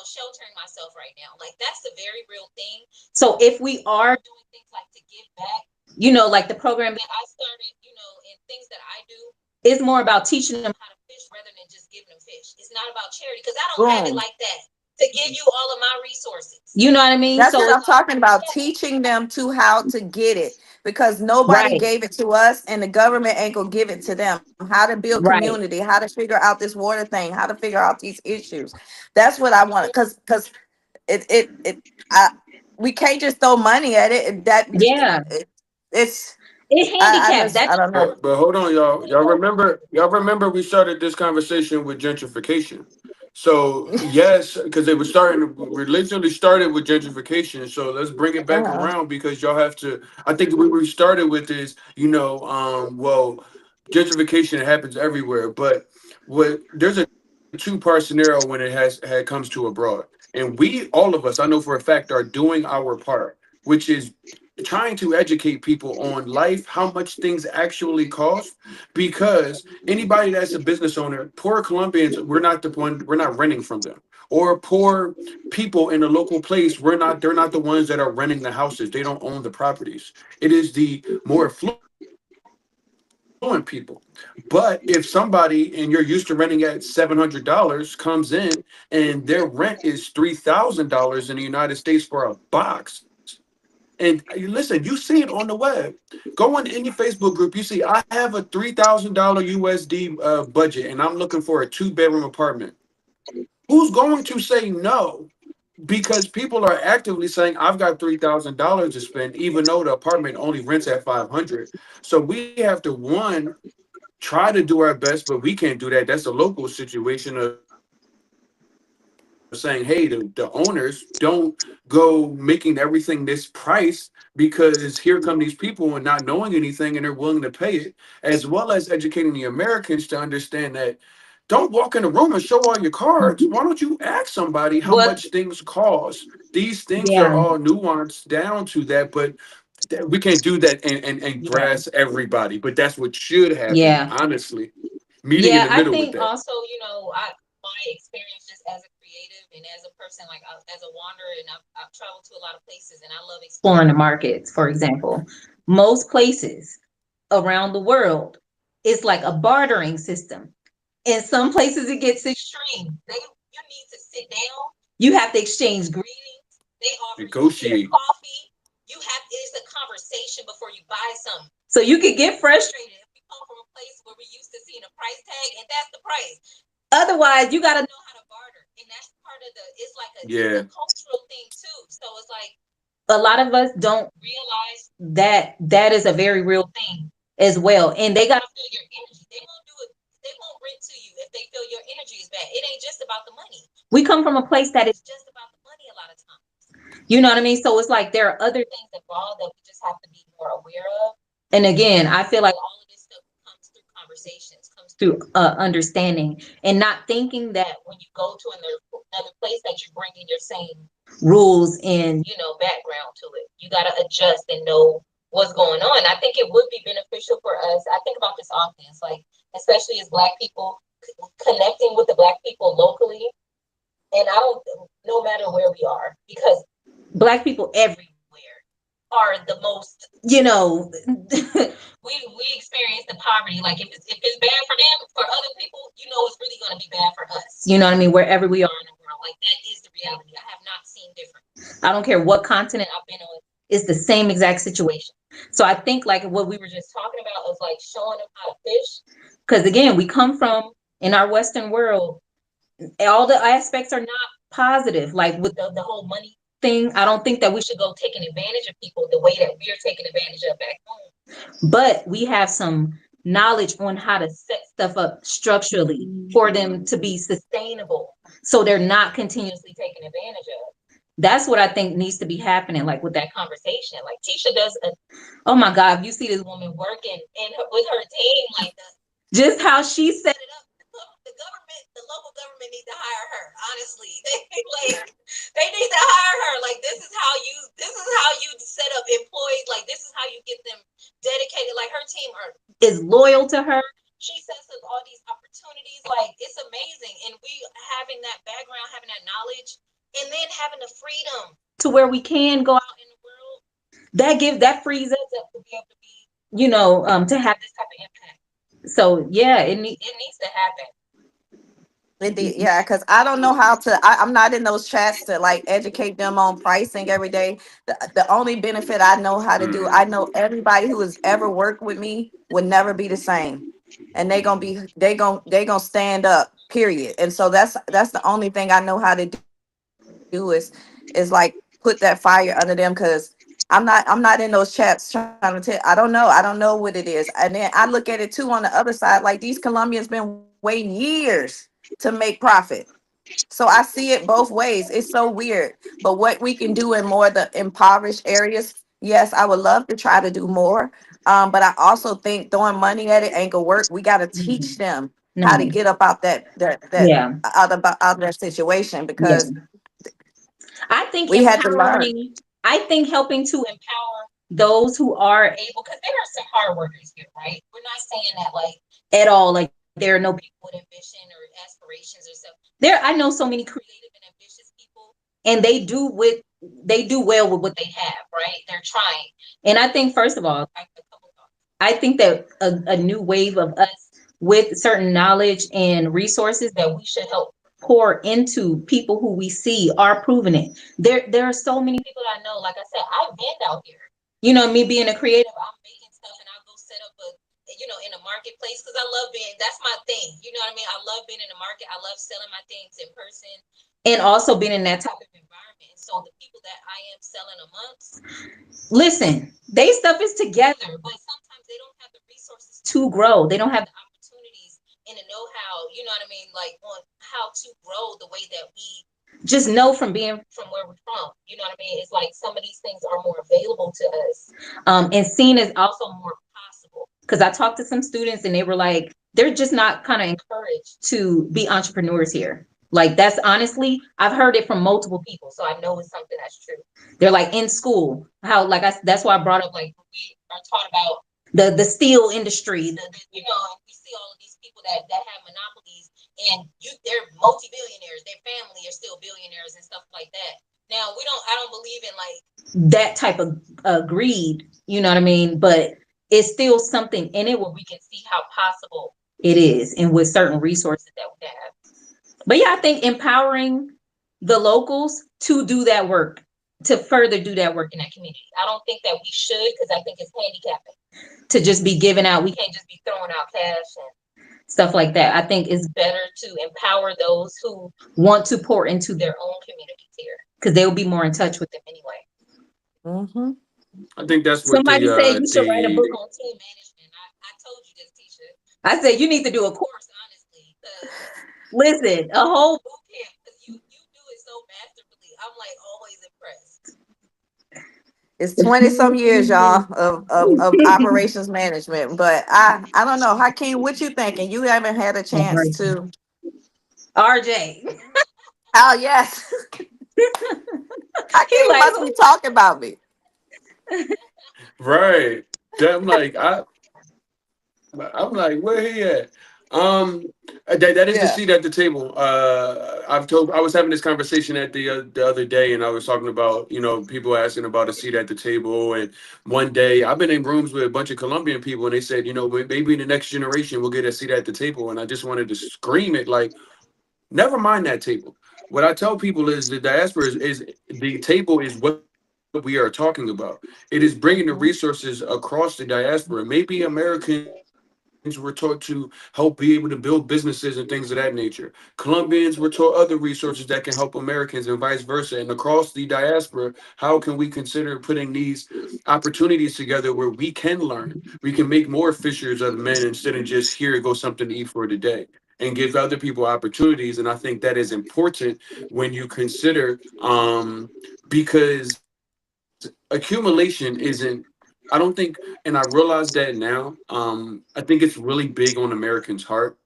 sheltering myself right now? Like that's a very real thing. So if we are doing things like to give back, like the program that I started, and things that I do, it's more about teaching them how to fish rather than just giving them fish. It's not about charity because I don't have it boom. like that to give you all of my resources. You know what I mean? That's So what it's I'm like, talking about, teaching them to how to get it, because nobody right, gave it to us and the government ain't gonna give it to them. How to build right. community, how to figure out this water thing, how to figure out these issues. That's what I want, because it we can't just throw money at it. Yeah. It's It I handicapped. just That I don't know. but hold on, y'all. Y'all remember we started this conversation with gentrification. So yes, because it was starting, religion started with gentrification. So let's bring it back Uh-huh. around because y'all have to. I think what we started with is, well, gentrification happens everywhere, but what there's a two-part scenario when it had comes to abroad, and we all of us, I know for a fact, are doing our part, which is trying to educate people on life, how much things actually cost, because anybody that's a business owner, poor Colombians, we're not renting from them. Or poor people in a local place, they're not the ones that are renting the houses. They don't own the properties. It is the more affluent people. But if somebody and you're used to renting at $700 comes in and their rent is $3,000 in the United States for a box, and listen, you see it on the web. Go on any Facebook group. You see, I have a $3,000 USD budget, and I'm looking for a two-bedroom apartment. Who's going to say no? Because people are actively saying, "I've got $3,000 to spend," even though the apartment only rents at 500. So we have to one try to do our best, but we can't do that. That's a local situation of saying, "Hey, the owners don't go making everything this price because here come these people and not knowing anything and they're willing to pay it," as well as educating the Americans to understand that don't walk in a room and show all your cards. Why don't you ask somebody how much things cost? What? These things are all nuanced Yeah, down to that, but we can't do that and grasp yeah, everybody. But that's what should happen, yeah, honestly. Meeting in the middle yeah. with I that. think Also, I my experience just as a creative and as a person, like as a wanderer, and I've traveled to a lot of places, and I love exploring exploring the the market. markets, for example, most places around the world, it's like a bartering system. In some places, it gets extreme. You need to sit down. You have to exchange greetings. They offer you their Negotiate. coffee. It's a conversation before you buy something. So you could get frustrated. If we come from a place where we used to seeing a price tag, and that's the price. Otherwise, you got to Know how to barter, and that's part of the. It's like it's a Yeah. cultural thing too. So it's like a lot of us don't realize that that is a very real thing as well. And they got to feel your energy. They won't do it. They won't rent to you if they feel your energy is bad. It ain't just about the money. we come from a place that is, It's just about the money a lot of times. you know what I mean? So it's like there are other Things involved that we just have to be more aware of. and again, I feel like But all of this stuff comes through conversations, comes through through understanding and not thinking that that when you go to another place that you're bringing your same rules and background to it. You got to adjust and know what's going on. I think it would be beneficial for us. I think about this often. It's like, especially as Black people, connecting with the Black people locally. And I don't, no matter where we are, because Black people everywhere are the most, you know we experience the poverty. Like if it's bad for them, for other people, it's really going to be bad for us. you know what I mean, wherever we are In the world, like that is the reality. I have not seen different. I don't care what continent I've been on. it's the same exact situation. So I think like what we were just Just talking about is like showing them how to fish. because again we come from in our Western world all the aspects are not positive like with The whole money thing. I don't think that we should should go taking advantage of people the way that we're taking advantage of back home. but we have some knowledge on how to set stuff up structurally for them to be sustainable so they're not continuously Taking advantage of. that's what I think needs to be happening like with that Conversation. Like Tisha does a oh my god if you see this woman woman working with her team, like just how she set set it up. The government, the local government need to hire her. Honestly, they need to hire her. Like this is how you set up employees. Like this is how you get them dedicated. Like her team are is loyal to her. she sets up all these opportunities. Like it's amazing, and we having that background, having that knowledge, and then having the freedom To where we can go out out in the world that frees us up to be able to be to have this type of impact. so yeah It needs to happen. It did, yeah, because I don't know how to. I'm not in those chats to like educate them on pricing every day. The only benefit I know how to do, I Mm. know everybody who has ever worked with me would never be the same, and they gonna stand up. Period. And so that's the only thing I know how to do is like put that fire under them because I'm not in those chats trying to tell. I don't know what it is. And then I look at it too on the other side. Like these Colombians been waiting years to make profit. So I see it both ways. It's so weird. But what we can do in more of the impoverished areas, yes, I would love to try to do more. But I also think throwing money at it ain't gonna work. We gotta teach Mhm. them how to No. get up out that Yeah. out of that situation because Yeah. I think we had to learn. empowering, I think helping to empower those who are able, because there are some hard workers here, right? We're not saying that like at all, like there are no people with ambition or aspirations or stuff. There, I know so many creative and ambitious people, and they do well with what they have, right? They're trying. And I think first of all, a couple thoughts. I think that a new wave of us with certain knowledge and resources that we should help pour into people who we see are proving it. There are so many people that I know. Like I said, I've been out here. You know, me being a creative, I'm making stuff and I'll go set up a in a marketplace because I love being that's my thing. You know what I mean? I love being in the market. I love selling my things in person and also being in that type of environment. And so the people that I am selling amongst, listen, they stuff is together, but sometimes they don't have the resources to grow. They don't have the opportunities and the know-how, you know what I mean, like on how to grow the way that we just know from being from where we're from. You know what I mean? It's like some of these things are more available to us, and seen as also more possible. Because I talked to some students and they were like, they're just not kind of encouraged to be entrepreneurs here. Like that's honestly, I've heard it from multiple people, so I know it's something that's true. They're like in school, how like that's why I brought up like we are taught about the steel industry, and we see all of these people that have monopolies, and they're multi-billionaires, their family are still billionaires and stuff like that. Now I don't believe in like that type of greed, you know what I mean? But it's still something in it where we can see how possible it is, and with certain resources that we have. But yeah, I think empowering the locals to do that work, to further do that work in that community. I don't think that we should, because I think it's handicapping to just be giving out. We can't just be throwing out cash and stuff like that. I think it's better to empower those who want to pour into their own communities here, because they'll be more in touch with them anyway. Hmm. I think that's what Somebody said you should write a the book on team management. I told you this, Tisha. I said you need to do a course, honestly. Listen, a whole boot camp, because you do it so masterfully. I'm like always impressed. It's 20 some years, y'all, of operations management. But I don't know. Hakeem, what you thinking? You haven't had a chance to. RJ. Oh yes. He Hakeem like, must be talking about me. right. I'm like, where he at? Um, that is the Yeah. seat at the table. I was having this conversation at the other day, and I was talking about people asking about a seat at the table. And one day, I've been in rooms with a bunch of Colombian people, and they said, maybe in the next generation we'll get a seat at the table. And I just wanted to scream it, like, never mind that table. What I tell people is the diaspora is the table is what we are talking about. It is bringing the resources across the diaspora. Maybe Americans were taught to help be able to build businesses and things of that nature. Colombians were taught other resources that can help Americans and vice versa. And across the diaspora, how can we consider putting these opportunities together where we can learn? We can make more fishers of men instead of just here go something to eat for today and give other people opportunities. And I think that is important when you consider because accumulation isn't I don't think, and I realize that now. I think it's really big on Americans' heart,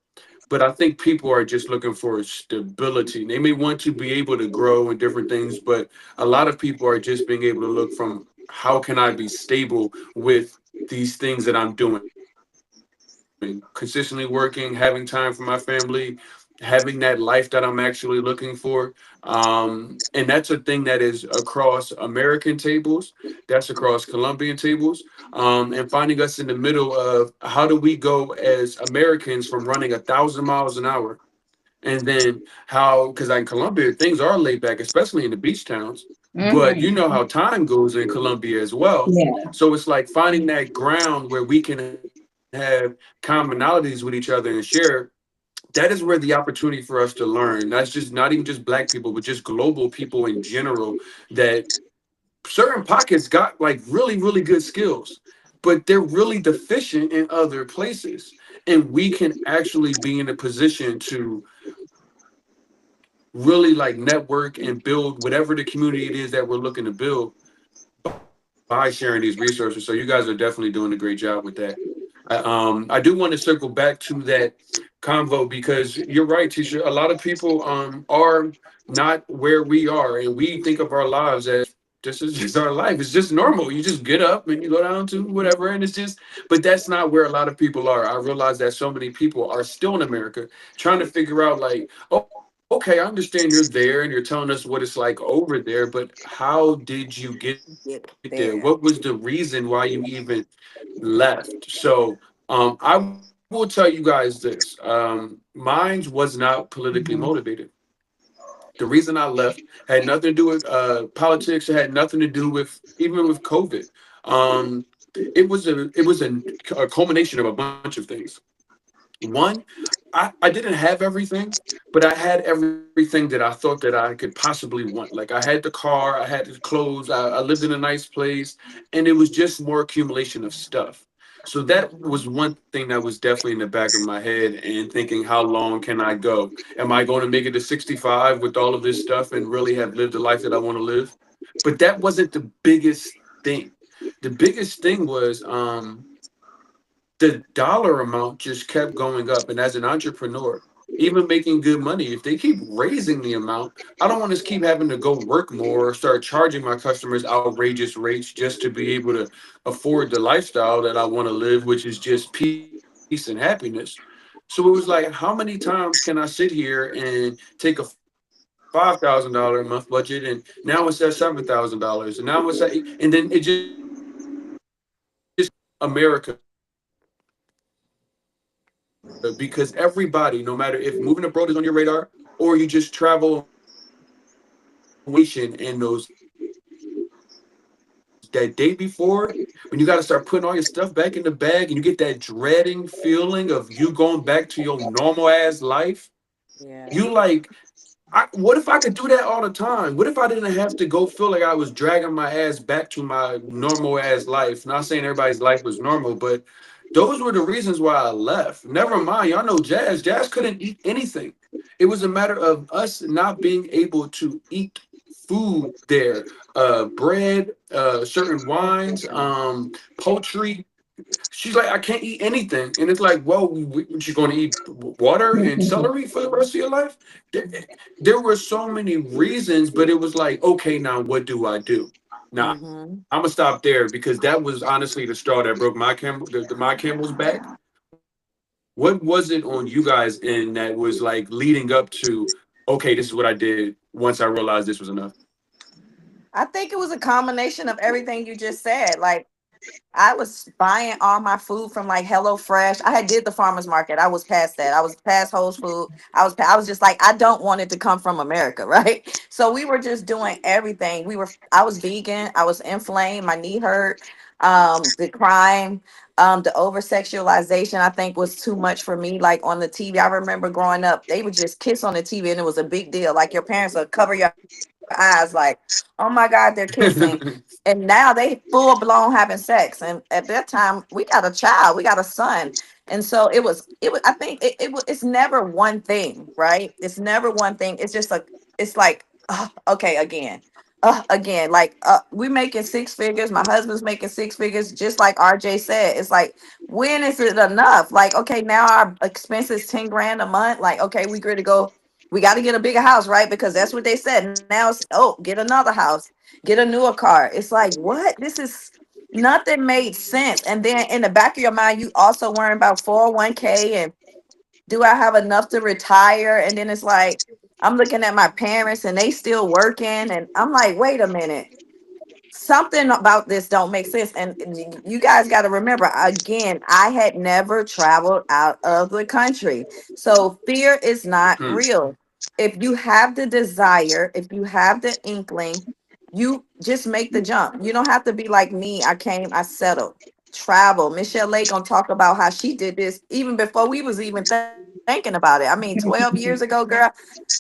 but I think people are just looking for stability. They may want to be able to grow and different things, but a lot of people are just being able to look from how can I be stable with these things that I'm doing, consistently working, having time for my family, having that life that I'm actually looking for. And that's a thing that is across American tables, that's across Colombian tables, and finding us in the middle of how do we go as Americans from running 1,000 miles an hour, and then how, because in Colombia things are laid back, especially in the beach towns, but you know mm-hmm. how time goes in Colombia as well. Yeah. So it's like finding that ground where we can have commonalities with each other and share. That is where the opportunity for us to learn. That's just not even just black people, but just global people in general, that certain pockets got like really, really good skills, but they're really deficient in other places. And we can actually be in a position to really like network and build whatever the community it is that we're looking to build by sharing these resources. So you guys are definitely doing a great job with that. I do want to circle back to that convo because you're right, Tisha. A lot of people are not where we are, and we think of our lives as this is just our life. It's just normal. You just get up and you go down to whatever, and it's just. But that's not where a lot of people are. I realize that so many people are still in America trying to figure out like, okay, I understand you're there and you're telling us what it's like over there, but how did you get there? What was the Get reason why there. you even left? So I will tell you guys this. Mine was not politically motivated. Mhm. The reason I left had nothing to do with politics. It had nothing to do with even with COVID. Um, it was a culmination of a bunch of things. One, I didn't have everything, but I had everything that I thought that I could possibly want. Like I had the car, I had the clothes, I lived in a nice place, and it was just more accumulation of stuff. So that was one thing that was definitely in the back of my head and thinking, how long can I go? Am I going to make it to 65 with all of this stuff and really have lived the life that I want to live? But that wasn't the biggest thing. The biggest thing was the dollar amount just kept going up. And as an entrepreneur, even making good money, if they keep raising the amount, I don't want to keep having to go work more or start charging my customers outrageous rates just to be able to afford the lifestyle that I want to live, which is just peace and happiness. So it was like, how many times can I sit here and take a $5,000 a month budget and now it's at $7,000 and now it's at, and then it just America, because everybody, no matter if moving abroad is on your radar or you just travel and want to see everything, vacation and those that day before, when you got to start putting all your stuff back in the bag and you get that dreading feeling of you going back to your normal ass life, you like, Yeah. what if I could do that all the time? What if I didn't have to go feel like I was dragging my ass back to my normal ass life? Not saying everybody's life was normal, but those were the reasons why I left. Never mind, y'all know Jazz. Jazz couldn't eat anything. It was a matter of us not being able to eat food there. Bread, certain wines, poultry. She's like, I can't eat anything. And it's like, well, she's going to eat water and celery for the rest of your life? There, there were so many reasons, but it was like, okay, now what do I do? Now, I'm going to stop there because that was honestly the straw that broke my camel's back. What was it on you guys and that was like leading up to, okay, this is what I did once I realized this was enough? I think it was a combination of everything you just said. Like I was buying all my food from like Hello Fresh. I had did the farmers market. I was past that. I was past Whole Food. I was just like I don't want it to come from America, right? So we were just doing everything. I was vegan. I was inflamed. My knee hurt. The crime, the over sexualization, I think was too much for me. Like on the TV, I remember growing up, they would just kiss on the TV and it was a big deal. Like your parents would cover your eyes, like, oh my God, they're kissing. And now they full blown having sex. And at that time, we got a child, we got a son. And so it was, I think it's never one thing, right? It's never one thing. It's just it's like, okay, again, like we making six figures. My husband's making six figures, just like RJ said. It's like, when is it enough? Like, okay, now our expenses 10 grand a month. Like, okay, we ready to go. We got to get a bigger house, right? Because that's what they said. Now it's, oh, get another house, get a newer car. It's like, what? This is nothing made sense. And then in the back of your mind, you also worrying about 401k and do I have enough to retire? And then it's like, I'm looking at my parents and they still working. And I'm like, wait a minute, something about this don't make sense. And you guys got to remember, again, I had never traveled out of the country, so fear is not real. If you have the desire, if you have the inkling, you just make the jump. You don't have to be like me. I settled. Travel. Michelle Lake gonna talk about how she did this even before we was even thinking about it. I mean, 12 years ago, girl,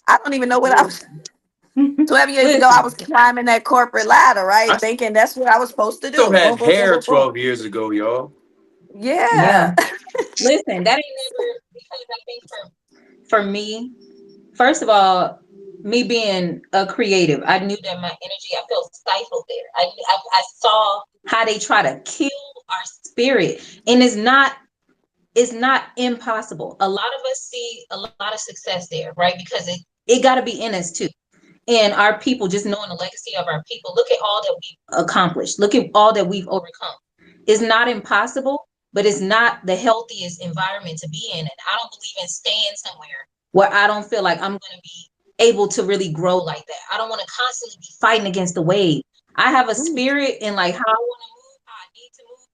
I don't even know what I was. 12 years ago, I was Listen, climbing that corporate ladder, right? I Thinking that's what I was supposed to do. still Boom, had boom, boom, boom, hair boom. 12 years ago, y'all. Yeah. yeah. Listen, that ain't never because I think for me, first of all, me being a creative, I knew that my energy, I felt stifled there. I saw how they try to kill our spirit, and it's not impossible. A lot of us see a lot of success there, right? Because it got to be in us too. And our people, just knowing the legacy of our people, look at all that we've accomplished. Look at all that we've overcome. It's not impossible, but it's not the healthiest environment to be in. And I don't believe in staying somewhere where I don't feel like I'm going to be able to really grow like that. I don't want to constantly be fighting against the wave. I have a Ooh. spirit, and like how I want to move, how I need to move,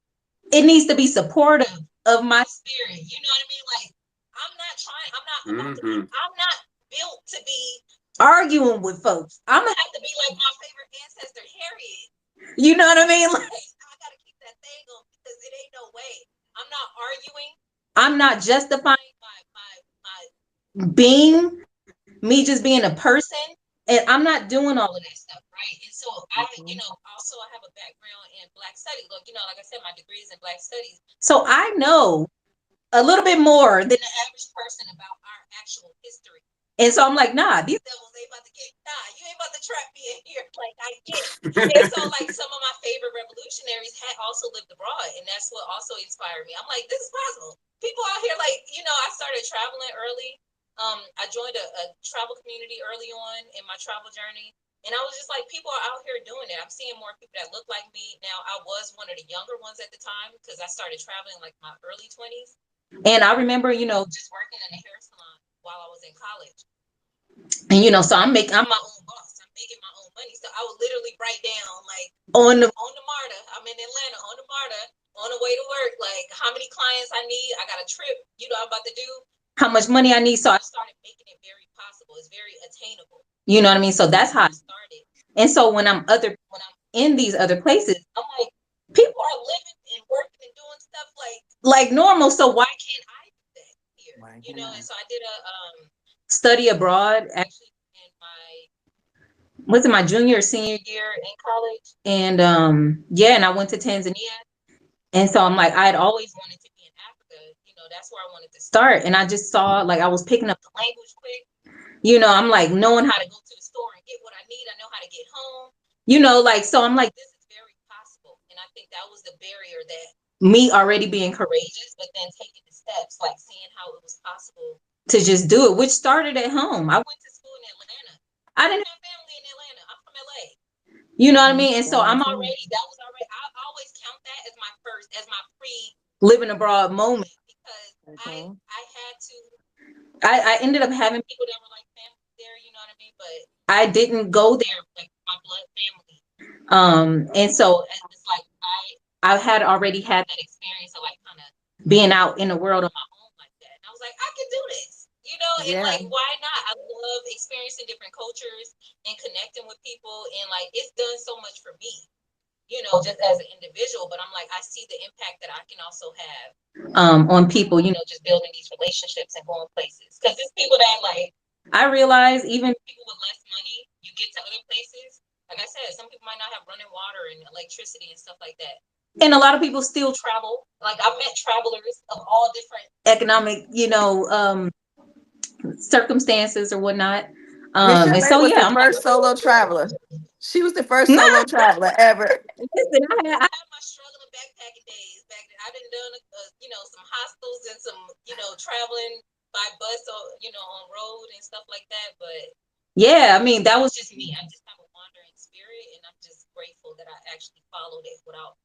it needs to be supportive of my spirit. You know what I mean? Like, I'm not trying, I'm not about to be, Hmm. I'm not built to be arguing with folks. I'm gonna have to be like my favorite ancestor, Harriet. You know what I mean? Like, I gotta keep that thing on because it ain't no way. I'm not arguing. I'm not justifying my being, me just being a person, and I'm not doing all of that stuff, right? And so Mhm. also I have a background in Black studies. Look, like I said, my degree is in Black studies, so I know a little bit more than the average person about our actual history. And so I'm like, nah, these devils ain't about to get, nah, you ain't about to trap me in here. Like, I get it. And so, like, some of my favorite revolutionaries had also lived abroad. And that's what also inspired me. I'm like, this is possible. People out here, like, I started traveling early. I joined a travel community early on in my travel journey. And I was just like, people are out here doing it. I'm seeing more people that look like me. Now, I was one of the younger ones at the time because I started traveling like my early 20s. And I remember, just working in a hair salon while I was in college. And so I'm my own boss. I'm making my own money. So I would literally write down like on the MARTA, I'm in Atlanta on the MARTA, on the way to work, like how many clients I need. I got a trip, I'm about to do, how much money I need. So I started making it very possible. It's very attainable. You know what I mean? So that's how I started. And so when I'm in these other places, I'm like, people are living and working and doing stuff like normal. So why can't I do that here? My And God. so I did a study abroad actually in my junior or senior year in college. And yeah, and I went to Tanzania. And so I'm like, I had always wanted to be in Africa. That's where I wanted to start. And I just saw, like, I was picking up the language quick. I'm like knowing how to go to the store and get what I need. I know how to get home. Like, so I'm like, this is very possible. And I think that was the barrier, that me already being courageous, but then taking the steps, like seeing how it was possible to just do it, which started at home. I went to school in Atlanta. I didn't have family in Atlanta. I'm from LA. You know what I Mhm. mean? And so Same as me. that was already, I always count that as my pre living abroad moment, because Mhm. I had to, I ended up having people that were like family there, you know what I mean? But I didn't go there like my blood family. And so it's like I had already had that experience of like kind of being out in the world on my own like that. And I was like, I can do this, and Yeah. like, why not? I love experiencing different cultures and connecting with people. And like, it's done so much for me, just as an individual. But I'm like, I see the impact that I can also have on people, just building these relationships and going places. Because there's people that, like, I realize even people with less money, you get to other places. Like I said, some people might not have running water and electricity and stuff like that. And a lot of people still travel. Like, I've met travelers of all different economic, circumstances or whatnot. And Michelee so was yeah, the I'm like, first solo traveler. She was the first solo traveler ever. listen, I had my struggling backpacking days back then. I done done, some hostels and some, traveling by bus or, on road and stuff like that. But yeah, I mean, that was just me. I just have a wandering spirit, and I'm just grateful that I actually followed it without,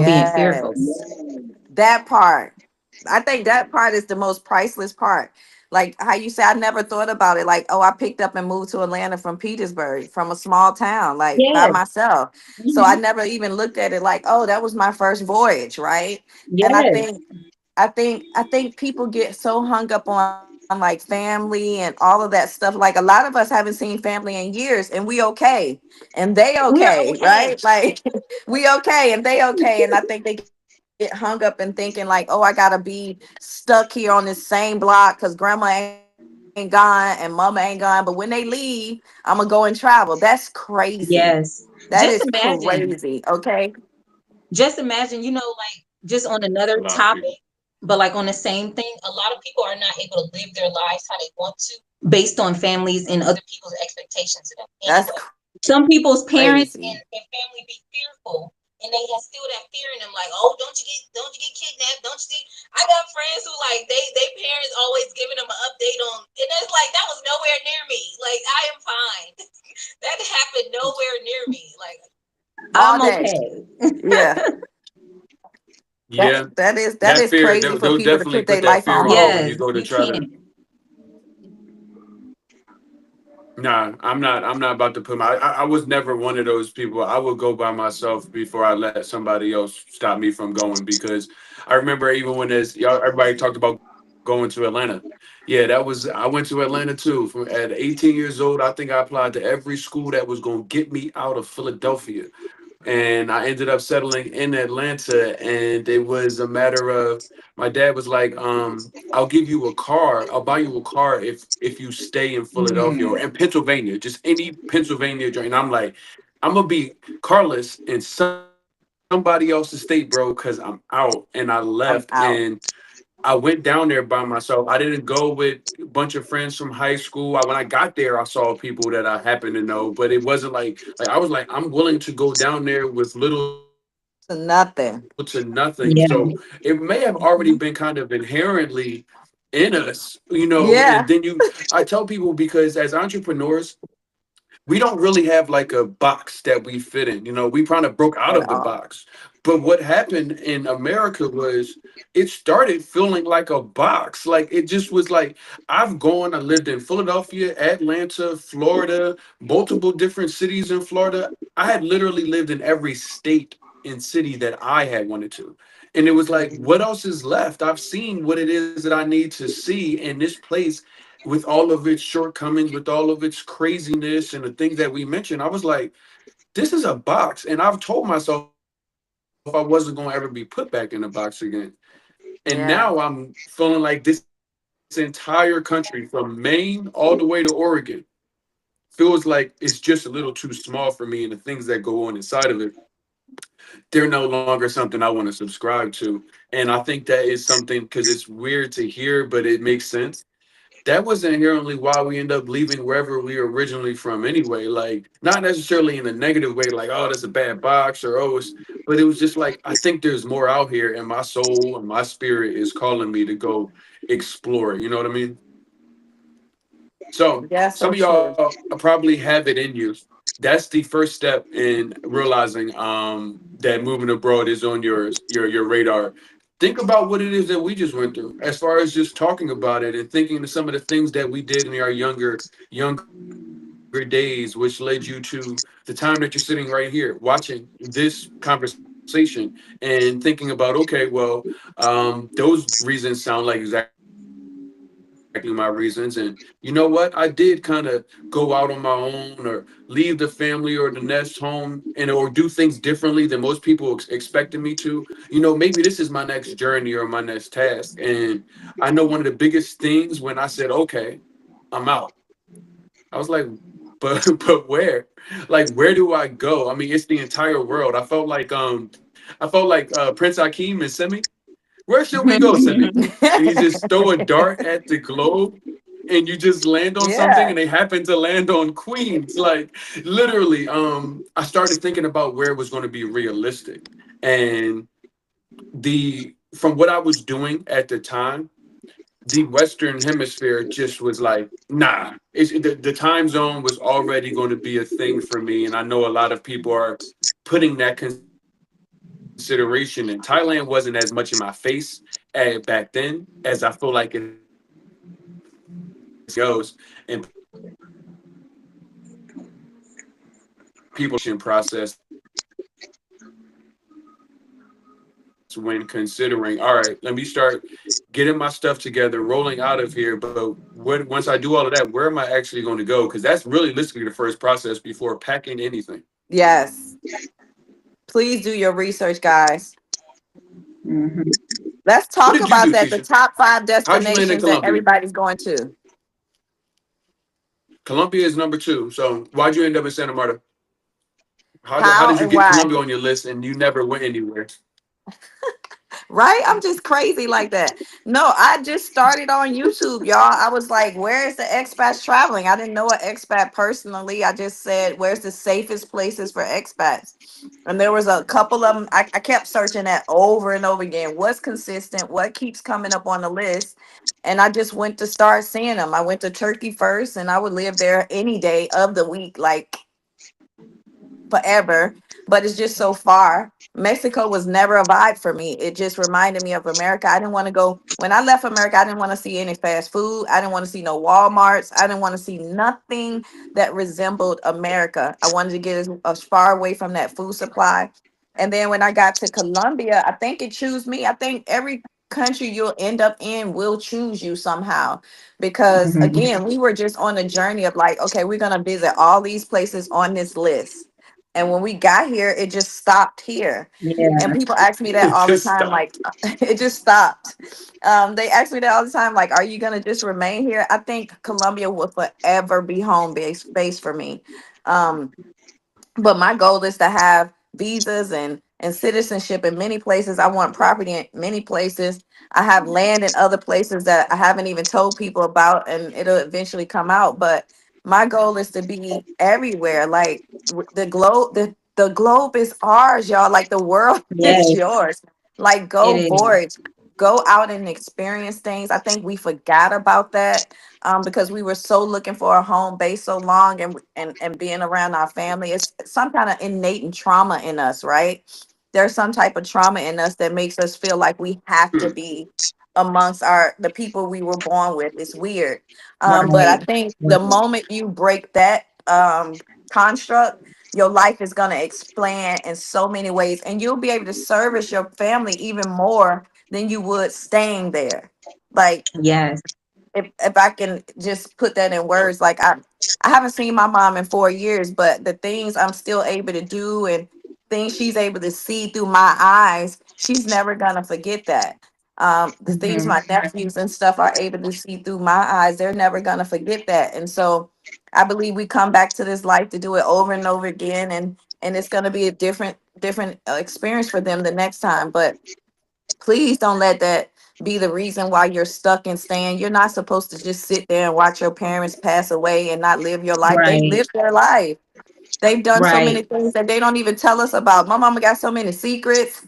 being fearful. Yes. That part. I think that part is the most priceless part. Like how you say, I never thought about it. Like, oh, I picked up and moved to Atlanta from Petersburg, from a small town, like by Yeah. myself. So I Mhm. never even looked at it like, oh, that was my first voyage, right? And Yes. I think people get so hung up on like family and all of that stuff. Like a lot of us haven't seen family in years, and we okay, and they We are okay, right? okay. Like we okay, and they okay. And I think they get hung up in thinking like, oh, I gotta be stuck here on this same block because grandma ain't gone and mama ain't gone. But when they leave, I'm gonna go and travel. That's crazy. That is Yes. Just crazy. imagine. Okay. Just imagine, like, just on A another lot of topic, people. But like on the same thing, A lot of people are not able to live their lives how they want to based on families and other people's expectations of them That's anyway. some people's parents. And, crazy. and family be fearful, and they have still that fear in them, like, oh, don't you get kidnapped, don't you see? I got friends who like they parents always giving them an update on, and it's like that was nowhere near me. Like I am fine. That happened nowhere near me. Like All I'm day. okay. Yeah. Yeah, That that is fear, crazy for they'll people to definitely put put their that life on fear on you when hold. you Yes, go to you try to. can't. Nah, I'm not. I'm not about to put my. I was never one of those people. I would go by myself before I let somebody else stop me from going. Because I remember even when there's y'all, everybody talked about going to Atlanta. Yeah, that was. I went to Atlanta too. From at 18 years old, I think I applied to every school that was going to get me out of Philadelphia, and I ended up settling in Atlanta. And it was a matter of my dad was like, "I'll give you a car. I'll buy you a car if you stay in Philadelphia or Mhm. in Pennsylvania, just any Pennsylvania joint." And I'm like, "I'm gonna be carless in somebody else's state, bro, because I'm out." And I left, and I'm out. I went down there by myself. I didn't go with a bunch of friends from high school. When I got there, I saw people that I happened to know, but it wasn't like I was like, I'm willing to go down there with little to nothing. To So nothing. it may have already been Yeah. kind of inherently in us, and then I Yeah. tell people because as entrepreneurs, we don't really have like a box that we fit in. We kind of broke out of the At all. box. But what happened in America was it started feeling like a box. Like it just was like I lived in Philadelphia, Atlanta, Florida, multiple different cities in Florida. I had literally lived in every state and city that I had wanted to. And it was like, what else is left? I've seen what it is that I need to see in this place with all of its shortcomings, with all of its craziness and the things that we mentioned. I was like, this is a box. And I've told myself I wasn't going to ever be put back in a box again. And now I'm Yeah. feeling like this entire country, from Maine all the way to Oregon, feels like it's just a little too small for me. And the things that go on inside of it, they're no longer something I want to subscribe to. And I think that is something because it's weird to hear, but it makes sense. That was inherently why we end up leaving wherever we were originally from anyway. Like, not necessarily in a negative way, like, oh, that's a bad box or oh, but it was just like, I think there's more out here, and my soul and my spirit is calling me to go explore it. You know what I mean? So That's some so of true. y'all probably have it in you. That's the first step in realizing that moving abroad is on your radar. Think about what it is that we just went through, as far as just talking about it and thinking of some of the things that we did in our younger days, which led you to the time that you're sitting right here, watching this conversation and thinking about, okay, well, those reasons sound like exactly my reasons, and you know what? I did kind of go out on my own or leave the family or the nest home or do things differently than most people expected me to. Maybe this is my next journey or my next task. And I know one of the biggest things when I said, okay, I'm out. I was like, but where? Like, where do I go? I mean, it's the entire world. I felt like Prince Akeem and Semi. Where should we go, Semi? And he just throw a dart at the globe and you just land on something and Yeah. they happen to land on Queens. Like literally, I started thinking about where it was going to be realistic. And the from what I was doing at the time, the Western Hemisphere just was like, nah. The time zone was already going to be a thing for me, and I know a lot of people are putting that consideration. And Thailand wasn't as much in my face back then as I feel like it is now. And people are starting to see where this goes, and people are starting to see that this is not going to be a process that is going to take place when considering, all right, let me start getting my stuff together, rolling out of here. But once I do all of that, where am I actually going to go? Because that's really literally the first process before packing anything. Yes. Please do your research, guys. Mhm. Let's What talk did you about do, that. The Tisha? top five How'd you land in destinations that Colombia? everybody's going to. Colombia is number two. So why'd you end up in Santa Marta? How How did you and get why? Colombia on your list and you never went anywhere? Right? I'm just crazy like that. No, I just started on YouTube, y'all. I was like, where is the expats traveling? I didn't know an expat personally. I just said, where's the safest places for expats? And there was a couple of them. I kept searching that over and over again. What's consistent? What keeps coming up on the list? And I just went to start seeing them. I went to Turkey first, and I would live there any day of the week. Like forever, but it's just so far. Mexico was never a vibe for me. It just reminded me of America. I didn't want to go when I left America. I didn't want to see any fast food. I didn't want to see no Walmarts. I didn't want to see nothing that resembled America. I wanted to get as far away from that food supply. And then when I got to Colombia, I think it chose me. I think every country you'll end up in will choose you somehow because Mhm. again we were just on a journey of like, okay, we're going to visit all these places on this list, and when we got here, it just stopped here. And Yeah. people ask me that It all the just time, stopped. like, it just stopped. They ask me that all the time, like, are you going to just remain here? I think Colombia will forever be home base for me. Um, but my goal is to have visas and citizenship in many places. I want property in many places. I have land in other places that I haven't even told people about, and it'll eventually come out. But my goal is to be everywhere. Like the globe is ours, y'all. Like the world is Yes, yours. Like it go is. voyage, go out and experience things. I think we forgot about that because we were so looking for a home base so long, and being around our family. It's some kind of innate and trauma in us, right? There's some type of trauma in us that makes us feel like we have to Hmm. be amongst the people we were born with. It's weird. But I Right. think the moment you break that construct, your life is going to expand in so many ways, and you'll be able to service your family even more than you would staying there. Like Yes. if I can just put that in words, like I haven't seen my mom in 4 years, but the things I'm still able to do and things she's able to see through my eyes, she's never gonna forget that. The things Hmm. my nephews and stuff are able to see through my eyes, they're never gonna forget that. And so I believe we come back to this life to do it over and over again, and it's gonna be a different experience for them the next time. But please don't let that be the reason why you're stuck and staying. You're not supposed to just sit there and watch your parents pass away and not live your life. They've Right. lived their life. They've done so Right. many things that they don't even tell us about. My mama got so many secrets,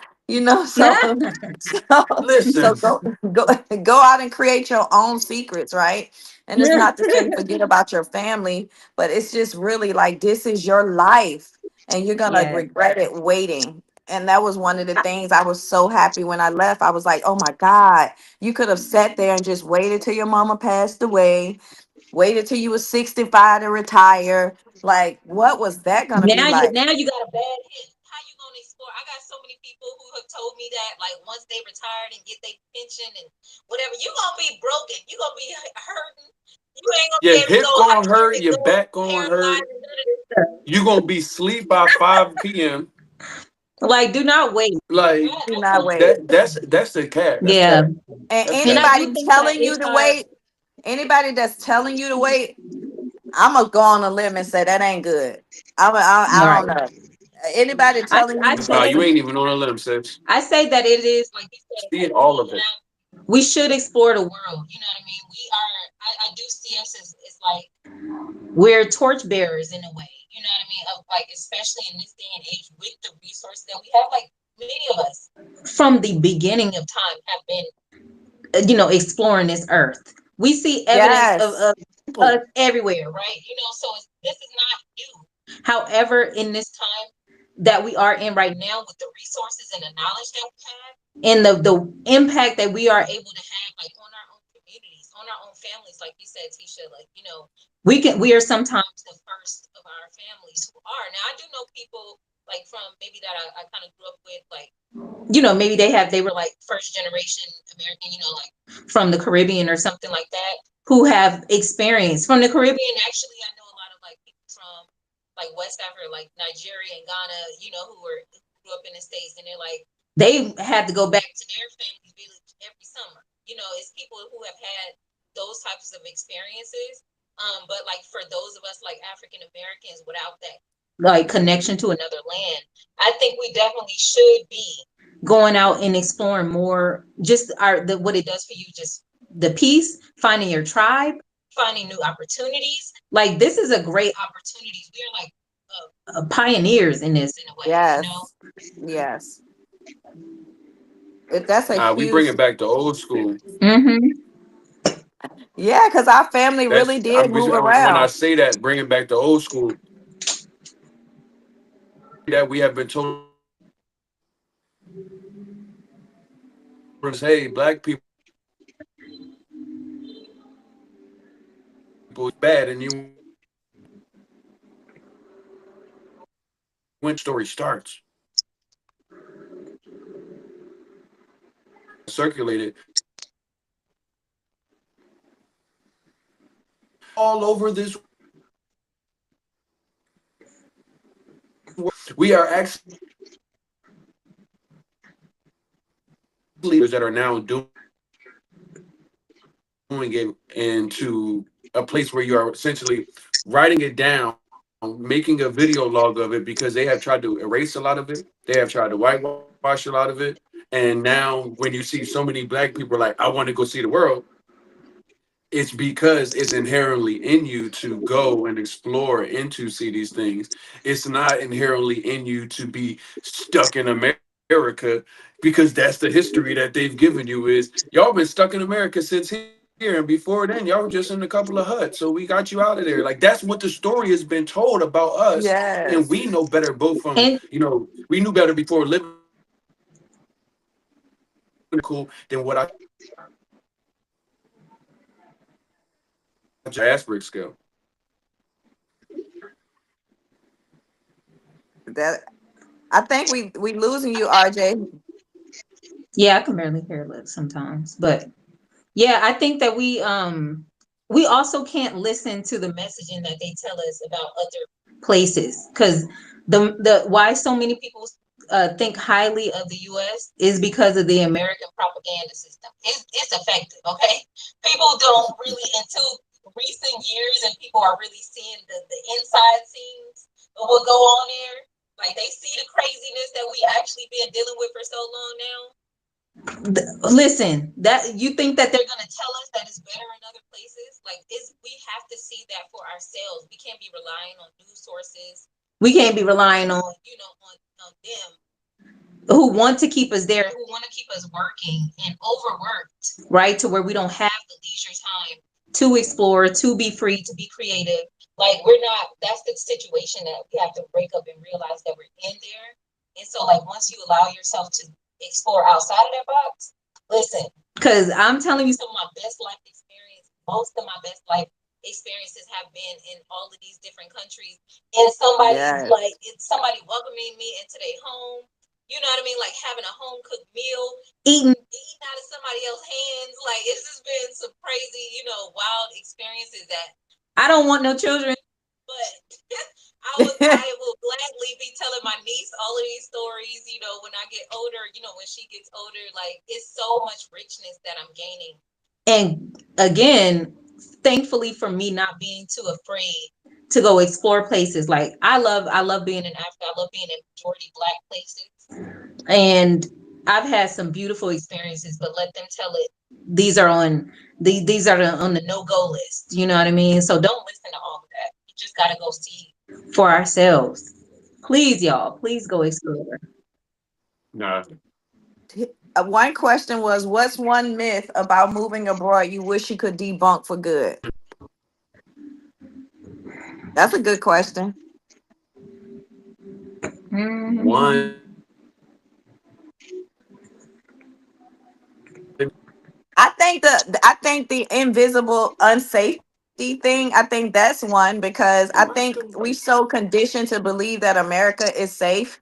so so so Listen, go go out and create your own secrets, right? And it's not to say forget about your family, but it's just really like this is your life and you're gonna Yes. regret it waiting. And that was one of the things I was so happy when I left. I was like, oh my God, you could have sat there and just waited till your mama passed away, waited till you was 65 to retire. Like, what was that gonna be like? Now you got a bad hit. How you gonna explore? I got so many people who have told me that like once they retired and get their pension and whatever, you gonna be broken. You gonna be hurting. You ain't gonna be your able to go hip gonna hiking hurt, and your go back gonna hurt. paragliding, none of this stuff. You gonna be asleep by 5 p.m. Like, do not wait. Like I, Do I not totally wait. that's the cap. That's Yeah. cap. And That's And I cap. do anybody think that telling you it's to wait, anybody that's telling you to wait, I'm gonna go on a limb and say that ain't good. I right. don't know. Anybody yeah. telling I you Nah, say you to ain't even on a limb, sis. I say that it is Like you said, See we all of it. have we should explore the world. You know what I mean? We are. I do see us as like we're torchbearers in a way. You know what I mean? Of like especially in this day and age with the resources that we have, like many of us from the beginning of time have been exploring this earth. We see evidence yes. of us everywhere, right? So this is not new. However, in this time that we are in right now, with the resources and the knowledge that we have, and the impact that we are able to have, like on our own communities, on our own families, like you said, Tisha, like we are sometimes the first of our families who are. Now, I do know people like from maybe that I kind of grew up with, like maybe they were like first generation American, like from the Caribbean or something like that, who have experienced from the Caribbean. Actually, I know a lot of like people from like West Africa, like Nigeria and Ghana, who grew up in the States, and they're like they had to go back to their family village every summer. It's people who have had those types of experiences. But like for those of us like African Americans without that like connection to another land, I think we definitely should be. going out and exploring more, just what it does for you, just the peace, finding your tribe, finding new opportunities. Like this is a great opportunity. We are like pioneers in this, in a way, you know. Yes. Yes. That's a We bring huge. it back to old school. Mm-hmm. Yeah, because our family really did move When I around. say that, bring it back to old school, that we have been told, hey, black people is bad, and you when story starts, circulated all over this world. We are actually leaders that are now doing it into a place where you are essentially writing it down, making a video log of it because they have tried to erase a lot of it. They have tried to whitewash a lot of it. And now when you see so many black people like, I want to go see the world, it's because it's inherently in you to go and explore and to see these things. It's not inherently in you to be stuck in America because that's the history that they've given you is y'all been stuck in America since here. And before then, y'all were just in a couple of huts. So we got you out of there. Like that's what the story has been told about us. And we know Yes. better both from, And we knew better before living cool than what I diasporic scale. That I think we losing you, RJ. yeah, I can barely hear it sometimes, but yeah, I think that we also can't listen to the messaging that they tell us about other places, because the why so many people think highly of the US is because of the American propaganda system. It's effective, okay? People don't really, until recent years, and people are really seeing the inside scenes of what go on there. Like they see the craziness that we actually been dealing with for so long now. Listen, that you think that they're gonna tell us that it's better in other places? Like, is we have to see that for ourselves. We can't be relying on news sources. We can't be relying on, on them who want to keep us there, who want to keep us working and overworked, right? To where we don't have the leisure time to explore, to be free, to be creative. Like we're not. That's the situation that we have to break up and realize that we're in there. And so, like, once you allow yourself to explore outside of that box, listen, because I'm telling you, some of my best life experience, most of my best life experiences have been in all of these different countries, and somebody Yes. like it's somebody welcoming me into their home. You know what I mean? Like having a home cooked meal, eating out of somebody else's hands. Like it's just been some crazy, wild experiences that I don't want no children, but I will gladly be telling my niece all of these stories, when I get older, when she gets older. Like it's so much richness that I'm gaining. And again, thankfully for me not being too afraid to go explore places. Like I love being in Africa. I love being in majority black places. And I've had some beautiful experiences, but let them tell it. These are on these are on the no go list. You know what I mean? So don't listen to all of that. You just gotta go see for ourselves. Please, y'all, please go explore. Nah, One question was, what's one myth about moving abroad you wish you could debunk for good? That's a good question. Mhm. one I think the invisible unsafety thing, I think that's one because I think we so conditioned to believe that America is safe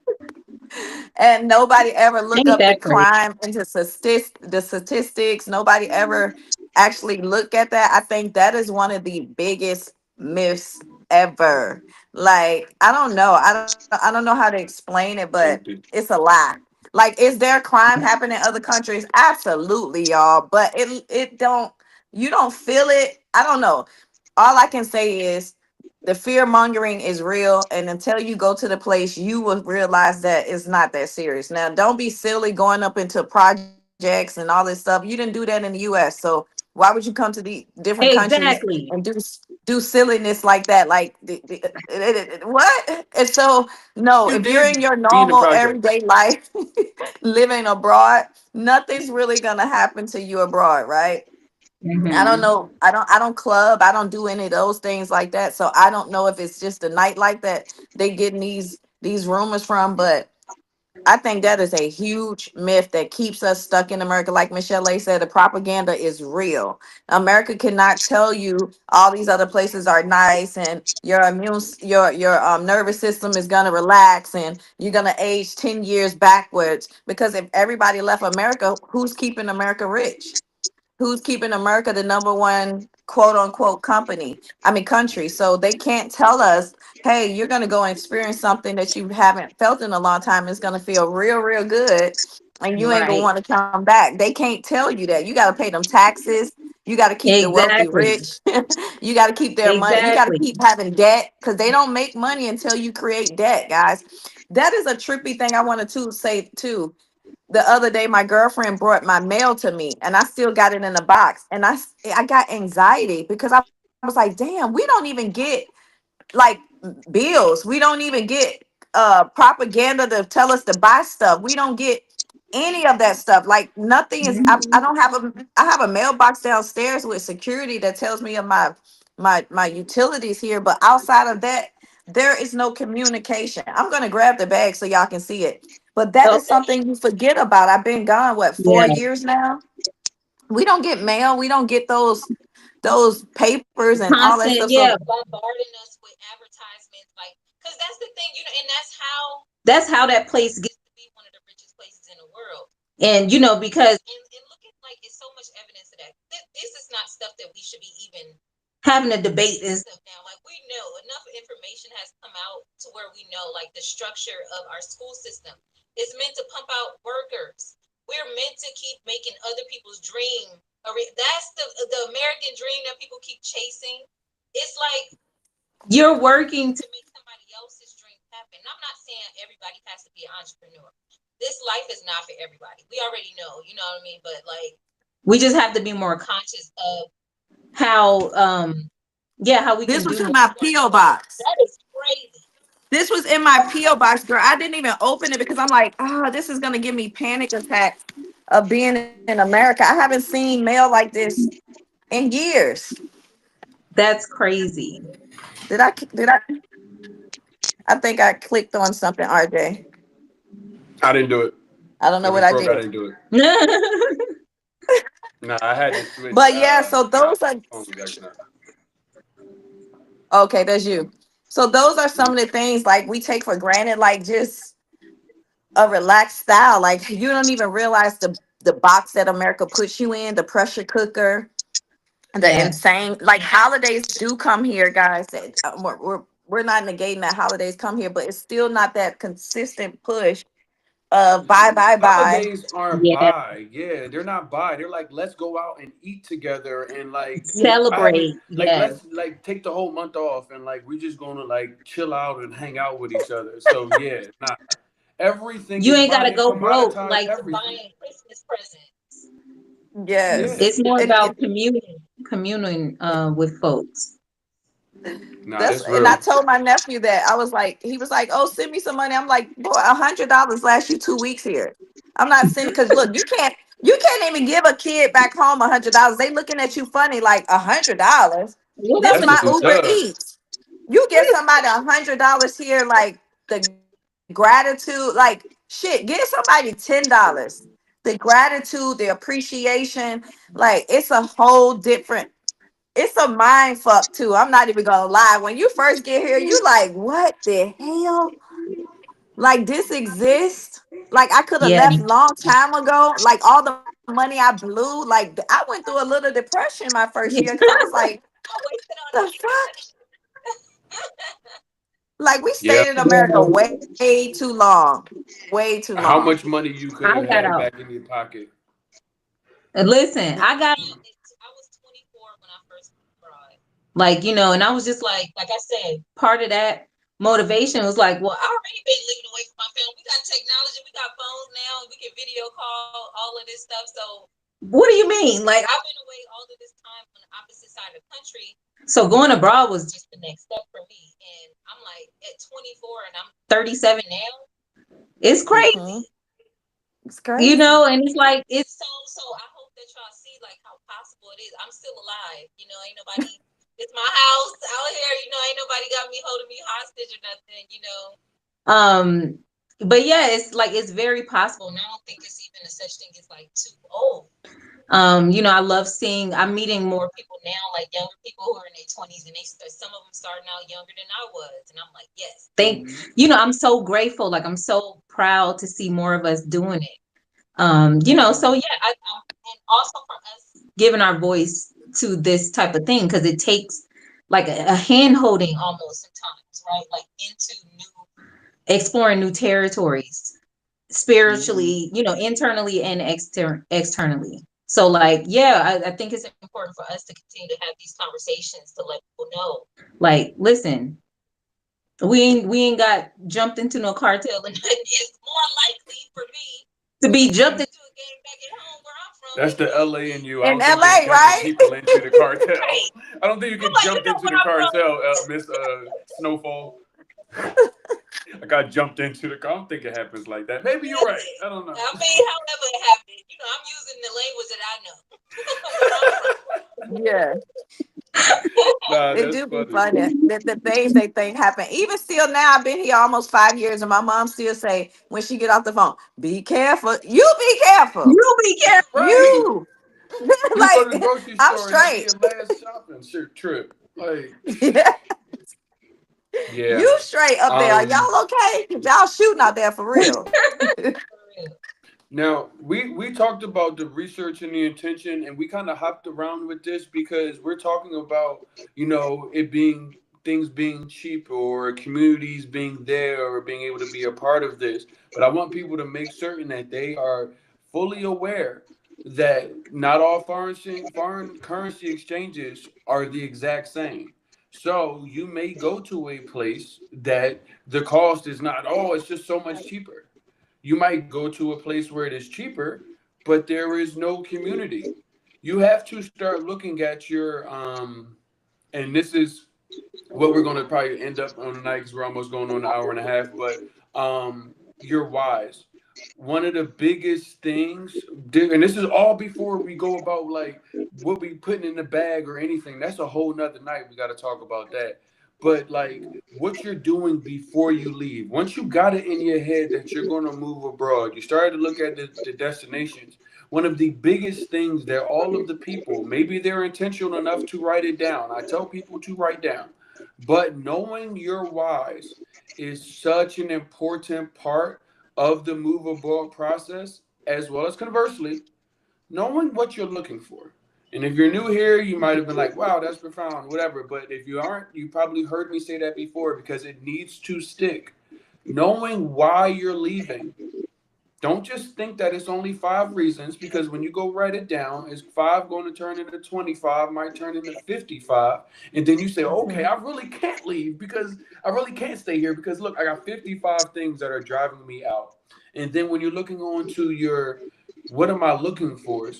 and nobody ever look Ain't up the that crazy? crime into the statistics. Nobody ever actually look at that. I think that is one of the biggest myths ever. Like, I don't know. I don't know how to explain it, but safety. it's a lie. Like, is there crime happening in other countries? Absolutely, y'all. But it don't, you don't feel it. I don't know. All I can say is the fear mongering is real, and until you go to the place, you will realize that it's not that serious. Now, don't be silly going up into projects and all this stuff. You didn't do that in the U.S., so why would you come to the different countries and Exactly. do silliness like that? Like what? And so no, You if you're did in your be in the normal projects. everyday life, living abroad, nothing's really gonna happen to you abroad, right? I don't Hmm. know. I don't club. I don't do any of those things like that. So I don't know if it's just a night like that they getting these rumors from, but I think that is a huge myth that keeps us stuck in America. Like Michelee said, the propaganda is real. America cannot tell you all these other places are nice and your nervous system is gonna relax and you're gonna age 10 years backwards. Because if everybody left America, who's keeping America rich? Who's keeping America the number one quote unquote company? I mean country. So they can't tell us, hey, you're gonna go and experience something that you haven't felt in a long time. It's gonna feel real, real good. And you ain't gonna Right. want to come back. They can't tell you that. You gotta pay them taxes. You got to keep the wealthy Exactly. rich. You got to keep their money. You got to Exactly. keep having debt because they don't make money until you create debt, guys. That is a trippy thing I wanted to say too. The other day my girlfriend brought my mail to me and I still got it in a box, and I got anxiety because I was like, damn, we don't even get like bills. We don't even get propaganda to tell us to buy stuff. We don't get any of that stuff. Like nothing is I Mhm. don't have a I have a mailbox downstairs with security that tells me of my utilities here, but outside of that there is no communication. I'm going to grab the bag so y'all can see it. But that is Okay. something you forget about. I've been gone what, Yeah. 4 years now. We don't get mail. We don't get those papers and all that stuff. Constant. So Yeah. bombarding us with advertisements, like, because that's the thing, and That's how that place gets. to be one of the richest places in the world. And because And look at, like, it's so much evidence of that. This is not stuff that we should be even having a debate is stuff now. Like, we know enough information has come out to where we know, like, the structure of our school system is meant to pump out workers. We're meant to keep making other people's dream. That's the American dream that people keep chasing. It's like you're working to make somebody else's dream happen. And I'm not saying everybody has to be an entrepreneur. This life is not for everybody. We already know, you know what I mean? But like, we just have to be more conscious of how yeah, how we this can was do in more. my PO box. that is crazy. This was in my PO box, girl. I didn't even open it because I'm like, oh, this is gonna give me panic attacks of being in America. I haven't seen mail like this in years. That's crazy. Did I? I think I clicked on something, RJ. I didn't do it. I don't know If what it's I broke, I did. didn't do it. Yeah, Nah, I had to switch. But yeah, so Nah, those are phone was acting up. okay. That's you. So those are some of the things like we take for granted, like just a relaxed style. Like you don't even realize the box that America puts you in, the pressure cooker, the insane like holidays do come here, guys. We're not negating that holidays come here, but it's still not that consistent push of buy, buy, buy. Holidays aren't yeah. by. Yeah, they're not by. They're like, let's go out and eat together and like I haven't Celebrate. like Yes. let's like take the whole month off and like we just gonna like chill out and hang out with each other. So yeah, nah. Everything You is ain't by. gotta They go broke. commoditize Like everything. Buying Christmas presents. Yeah. Yes. it's more And about communing with folks. Nah, that's it's and I real. told my nephew that I was like, he was like, "Oh, send me some money." I'm like, "Boy, $100 lasts you 2 weeks here. I'm not sending because look, you can't even give a kid back home $100. They looking at you funny like $100. What This That's I'm my just a Uber dub. Eats. You get somebody $100 here, like the gratitude, like shit. Get somebody $10. The gratitude, the appreciation, like it's a whole different it's a mind fuck too. I'm not even gonna lie. When you first get here, you like, what the hell? Like this exists? Like I could have yeah. left long time ago. Like all the money I blew, like I went through a little depression my first year because I was like, I wasted the on this. fuck? Like we Yeah. stayed in America way too long. Way too long. How much money you could I have got had out. back in your pocket? Listen, I got I was 24 when I first went abroad. Like, and I was just like I said, part of that motivation was like, well, I already been living away from my family. We got technology, we got phones now, we can video call, all of this stuff. So what do you mean? Like, I've been away all of this time on the opposite side of the country. So going abroad was just the next step for me. And I'm like at 24 and I'm 37 now. It's Mm-hmm. crazy. It's crazy. And it's like it's so I hope that y'all see like how possible it is. I'm still alive. Ain't nobody, it's my house out here, ain't nobody got me holding me hostage or nothing. But yeah, it's like it's very possible. And I don't think it's even a such thing as like too old. I love I'm meeting more people now, like younger people who are in their 20s, and some of them starting out younger than I was. And I'm like, yes, I'm so grateful. Like, I'm so proud to see more of us doing it. So yeah, and also for us giving our voice to this type of thing, because it takes like a hand holding almost sometimes, right? Like into exploring new territories spiritually, internally and externally. So like, yeah, I think it's important for us to continue to have these conversations to let people know, like, listen, we ain't got jumped into no cartel, and it's more likely for me to be jumped into a gang back at home where I'm from That's than the it is LA in you. I In don't think they LA, jumping right? people into the cartel. right. I don't think you get I'm like, jumped into where the I'm from. cartel, Miss Snowfall. I got jumped into the car. I don't think it happens like that. Maybe you're right. Listen, I don't know. I mean, however it happened, I'm using the language that I know where I'm Yeah. Nah, It that's do be funny. funny that the things they think happen. Even still now, I've been here almost 5 years, and my mom still say when she get off the phone, "Be careful. You be from. careful. You be careful. Right. You You go to the like grocery I'm store and that'd be straight. your last shopping trip. Like, Yeah, yeah. you straight up there. Are Um. y'all okay? 'Cause y'all shooting out there for real. For real. Now we talked about the research and the intention, and we kind of hopped around with this because we're talking about it being things being cheap or communities being there or being able to be a part of this. But I want people to make certain that they are fully aware that not all foreign currency exchanges are the exact same. So you may go to a place that the cost is not, oh, it's just so much cheaper. You might go to a place where it is cheaper, but there is no community. You have to start looking at your and this is what we're going to probably end up on tonight because we're almost going on an hour and a half. But your whys. One of the biggest things, and this is all before we go about like what we putting in the bag or anything. That's a whole nother night. We got to talk about that. But like what you're doing before you leave. Once you got it in your head that you're going to move abroad, you started to look at the destinations. One of the biggest things that all of the people, maybe they're intentional enough to write it down. I tell people to write down, but knowing your whys is such an important part of the move abroad process, as well as conversely, knowing what you're looking for. And if you're new here, you might have been like, wow, that's profound, whatever. But if you aren't, you probably heard me say that before because it needs to stick. Knowing why you're leaving. Don't just think that it's only 5 reasons because when you go write it down, is five going to turn into 25, might turn into 55. And then you say, okay, Mhm. I really can't leave because I really can't stay here because look, I got 55 things that are driving me out. And then when you're looking on to your what am I looking for,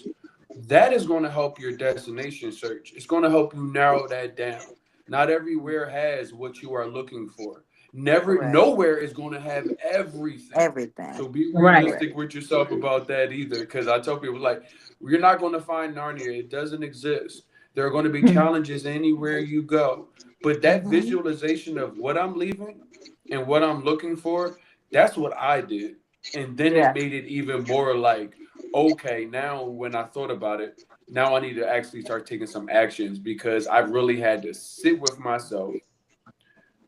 that is going to help your destination search. It's going to help you narrow that down. Not everywhere has what you are looking for. Never, Correct. nowhere is going to have everything. Everything. So be Right. Correct. realistic with yourself about that either. Because I tell people, like, you're not going to find Narnia. It doesn't exist. There are going to be challenges anywhere you go. But that Hmm. visualization of what I'm leaving and what I'm looking for, that's what I did. And then it Yeah. made it even more like, okay, now when I thought about it, now I need to actually start taking some actions because I really had to sit with myself,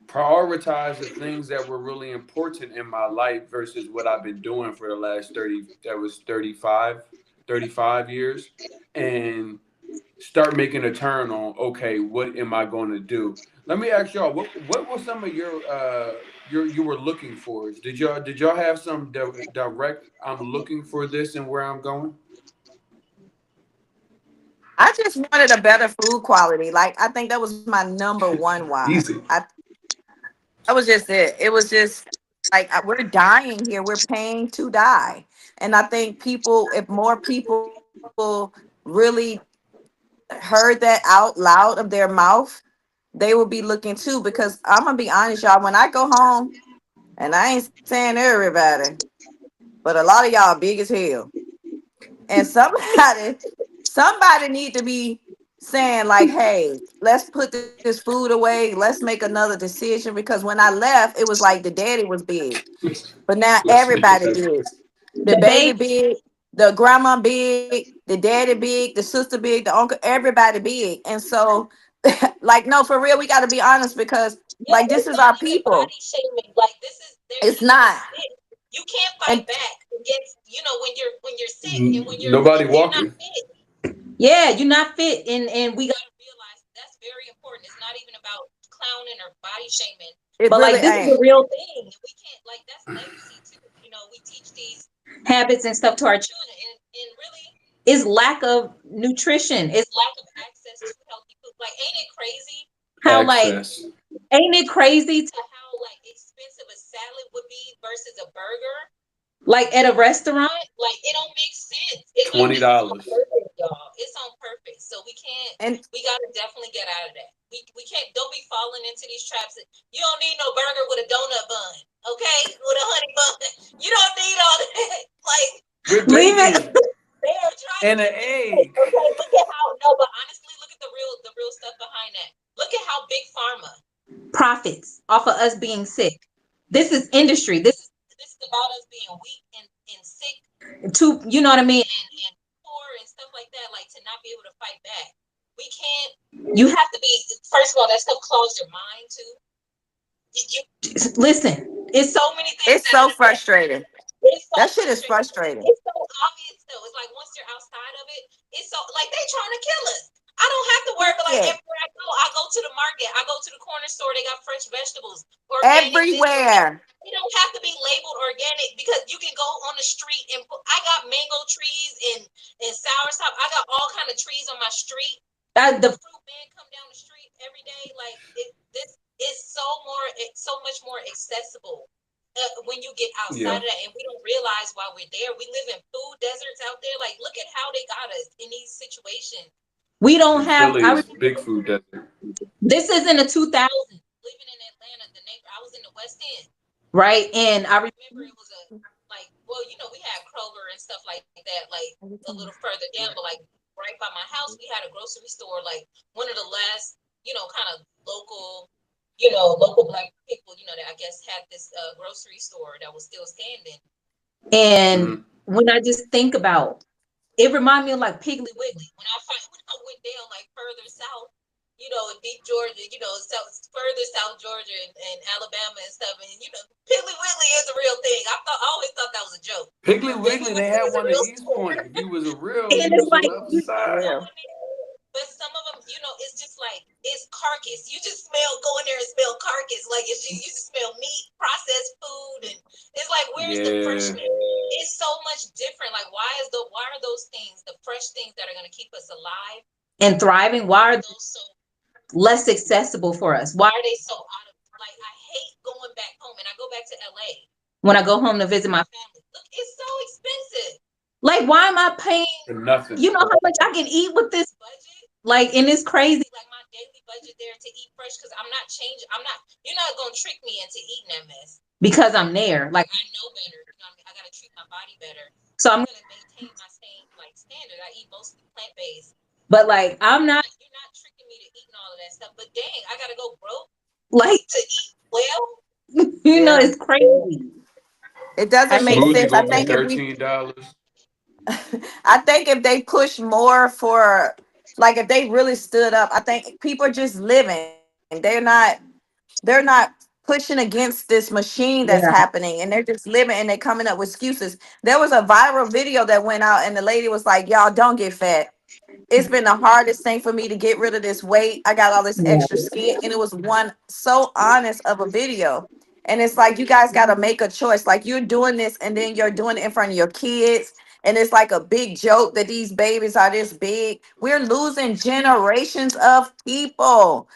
prioritize the things that were really important in my life versus what I've been doing for the last 30, that was 35 years, and start making a turn on, okay, what am I going to do? Let me ask y'all, what were some of your you were looking for? Did y'all have some direct, I'm looking for this and where I'm going? I just wanted a better food quality. Like I think that was my number one why. Easy. That was just it. It was just like we're dying here. We're paying to die. And I think people, if more people really heard that out loud of their mouth, they will be looking too. Because I'm gonna be honest, y'all, when I go home, and I ain't saying everybody, but a lot of y'all big as hell. And somebody need to be saying like, hey, let's put this food away, let's make another decision. Because when I left, it was like the daddy was big, but now Let's make it everybody happen. big. The The baby baby, big, the grandma big, the daddy big, the sister big, the uncle, everybody big. And so like, no, for real, we got to be honest, because Yeah, like this it's is not our even people. body shaming. Like this is It's you don't not. fit. You can't fight And back against, when you're sick and Nobody and they're not walking. fit. yeah, you're not fit, and We we got. gotta realize that's very important. It's not even about clowning or body shaming, it But really like this is a ain't. real thing. We can't, like, that's legacy too. We teach these habits and stuff to our children. children, and really Is lack of nutrition. It's lack of access to healthy food. Like, ain't it crazy how like Access. ain't it crazy to to how like expensive a salad would be versus a burger? like at a restaurant? Like, it don't make sense. It like it's on $20. purpose, y'all. It's on purpose. So we can't. And We gotta definitely get out of that. We can't. Don't be falling into these traps. You don't need no burger with a donut bun, okay? With a honey bun. You don't need all that. Like, With Leave it. bacon they are trying to and an keep you sick. egg. Okay, look at how. No, but honestly, look at the real stuff behind that. Look at how big pharma. Profits off of us being sick. This is industry. This is about us being weak and sick To you know what I mean? and poor and stuff like that. Like, to not be able to fight back. We can't. You You have to be. First of all, that stuff clogs your mind too. listen. It's So many things it's that so frustrating. it's so That shit is frustrating. frustrating. It's so obvious though. It's like once you're outside of it, it's so like they trying to kill us. I don't have to worry, but like Yeah. everywhere I go to the market, I go to the corner store, they got fresh vegetables, organic this, organic. Everywhere. They don't have to be labeled organic because you can go on the street and I got mango trees and soursop. I got all kind of trees on my street. The the fruit man come down the street every day. Like, this is it's so much more accessible when you get outside Yeah. of that, and we don't realize why we're there. We live in food deserts out there. Like, look at how they got us in these situations. we don't And have. Philly is big food desert. This is in the 2000s, Living in Atlanta, the neighbor, I was in the West End. right? And I I remember it was a like, well, we had Kroger and stuff like that, like a little further down, but like right by my house, we had a grocery store, like one of the last, kind of local black people, that I guess had this grocery store that was still standing. and Hmm. when I just think about it, remind me of like Piggly Wiggly. When I went down like further south, in deep Georgia, further south Georgia and Alabama and stuff, and Piggly Wiggly is a real thing. I always thought that was a joke, Piggly but Piggly Wiggly, they Wiggly had is a one at real East store. Point. If you was a real, And you it's was on like the other For side. real. But some of them, it's just like it's carcass. You just go in there and smell carcass. Like, you just smell meat, processed food, and it's like, where's the Yeah. freshness? It's so much different. Like, why are those things, the fresh things that are gonna keep us alive? and thriving. Why are they Those so less accessible for us? Why Why are they so out of, like, I hate going back home, and I go back to LA when I go home to visit with my my family. Look, it's so expensive. like why am I paying? For nothing. You know how much I can eat with this Budget, like and it's crazy like my daily budget there to eat fresh, because I'm not changing. I'm not. You're not gonna trick me into eating that mess. because I'm there. Like I know better. You know what I mean? I gotta treat my body better. so So I'm I'm gonna maintain my same like standard. I eat mostly plant based. but like I'm You're not not you're not tricking me to eating all of that stuff. But dang, I gotta go broke like to eat well. Yeah. it's crazy. It I doesn't make can't Smoothie sense. I gonna be think if we $13. I think if they push more for, like, if they really stood up, I think people are just living. They're not pushing against this machine that's yeah. happening, and they're just living and they're coming up with excuses. There was a viral video that went out and the lady was like, y'all don't get fat. It's been the hardest thing for me to get rid of this weight. I got all this extra Yeah. skin. And it was one so honest of a video. And it's like, you guys got to make a choice. Like, you're doing this and then you're doing it in front of your kids and it's like a big joke that these babies are this big. We're losing generations of people.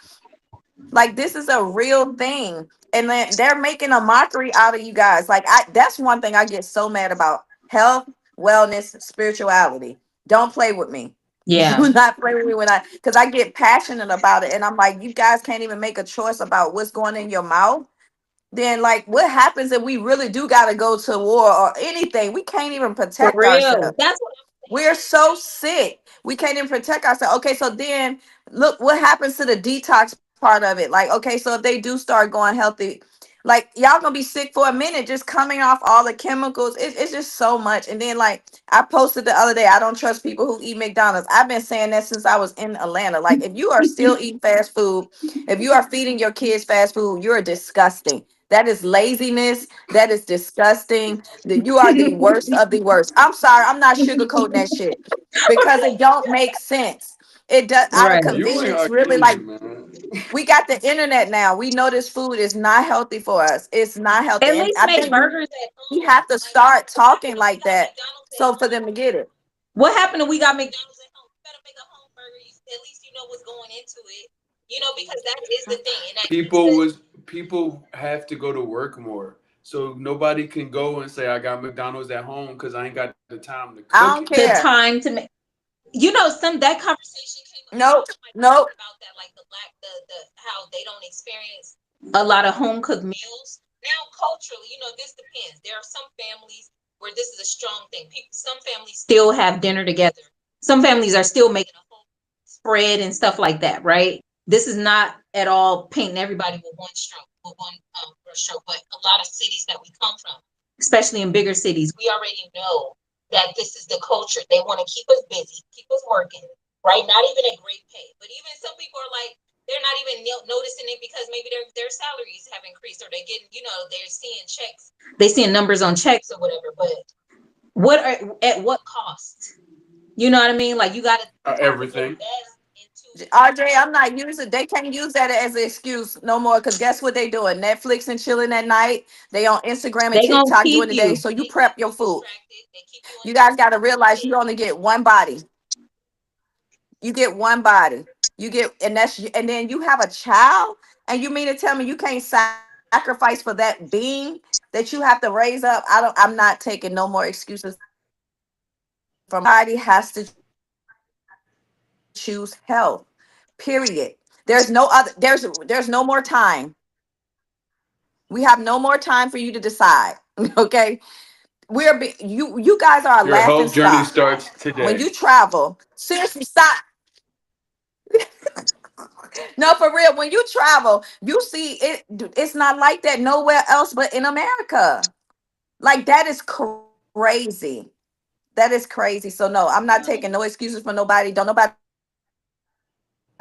Like this is a real thing. And then they're making a mockery out of you guys. Like I that's one thing I get so mad about. Health, wellness, spirituality. Don't play with me. Yeah. Do not play with me when I because I get passionate about it. And I'm like, you guys can't even make a choice about what's going in your mouth. Then like what happens if we really do gotta go to war or anything? We can't even For protect real. ourselves. That's what I'm We're so sick. We can't even protect ourselves. Okay, so then look what happens to the detox part of it. Like, okay, so if they do start going healthy, like y'all gonna be sick for a minute just coming off all the chemicals. It's just so much. And then like I posted the other day, I don't trust people who eat McDonald's. I've been saying that since I was in Atlanta. Like, if you are still eating fast food, if you are feeding your kids fast food, you're disgusting. That is laziness. That is disgusting. That you are the worst of the worst. I'm sorry, I'm not sugarcoating that shit because it don't make sense. It does out of right. You and convenience, really. Like Akeem, man. we got the internet now. We know this food is not healthy for us. It's not healthy, At and least I make think burgers at we home. have to Like, start what talking happened if we like got that, McDonald's at so for them home? to get it. What happened if we We got got Mc McDonald's at home. You better make a home burger. You, at least you know what's going into it. You know, because that is the thing, and that is people the was people have to go to work more, so nobody can go and say I got McDonald's at home because I ain't got the time to cook I it. don't the care. time to make, you know, some that conversation came up. Nope. Somebody Nope. talked about that, like the lack, the how they don't experience a lot of home cooked meals. meals. Now, culturally, you know, this depends. There are some families where this is a strong thing. People, some families Still have dinner together. Some families are still making a whole spread and stuff like that, right? This is not at all painting everybody with one stroke, with one brush stroke, but a lot of cities that we come from, especially in bigger cities, we already know that this is the culture. They want to keep us busy, keep us working, right? Not even at great pay, but even some people are like, they're not even noticing it because maybe their salaries have increased or they getting, you know, they're seeing checks, they seeing numbers on checks. or whatever. But What are at what cost? You know what I mean? Like you got to you have to Everything. invest into RJ, I'm not using. They can't use that as an excuse no more. Cause guess what they doing? Netflix and chilling at night. They on Instagram and they gonna TikTok keep during the day. you. So you they keep prep your you food. distracted. They keep you You on guys got to your realize you phone. only get one body. You get one body. You get, and that's, and then you have a child, and you mean to tell me you can't sacrifice for that being that you have to raise up? I don't. I'm not taking no more excuses from nobody. Everybody has to choose health. Period. There's no other. There's no more time. We have no more time for you to decide. Okay, you guys are a laughing stock Your health when you journey starts travel. today. Seriously, stop. No, for real. When you travel, you see it. It's not like that nowhere else but in America. Like that is crazy. That is crazy. So no, I'm not taking no excuses for nobody. Don't nobody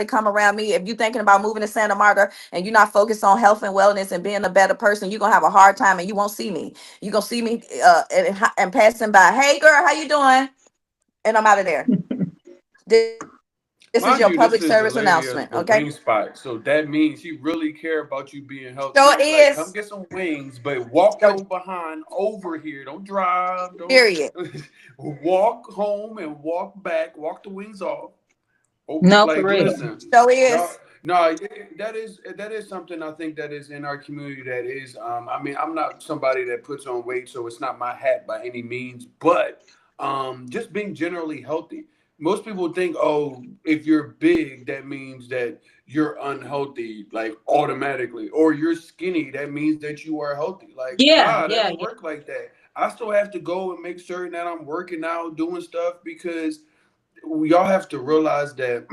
come around me. If you thinking about moving to Santa Marta and you're not focused on health and wellness and being a better person, you're gonna have a hard time and you won't see me. You're gonna see me and passing by. Hey girl, how you doing? And I'm out of there. This is your public service announcement, Mind you, okay? this is the lady of the wing spot, so that means she really care about you being Sure healthy. She is. like, come get some wings, but walk Sure, your behind over here. Don't drive. Don't period. walk home and walk back. Walk the wings off. Oh, No, for like real. listen, Sure no, is. no, that is something I think that is in our community. That is, I mean, I'm not somebody that puts on weight, so it's not my hat by any means. But just being generally healthy. Most people think, oh, if you're big, that means that you're unhealthy, like automatically, or you're skinny, that means that you are healthy. Like, Yeah, nah, that yeah, don't yeah. work like that. I still have to go and make sure that I'm working out, doing stuff because y'all have to realize that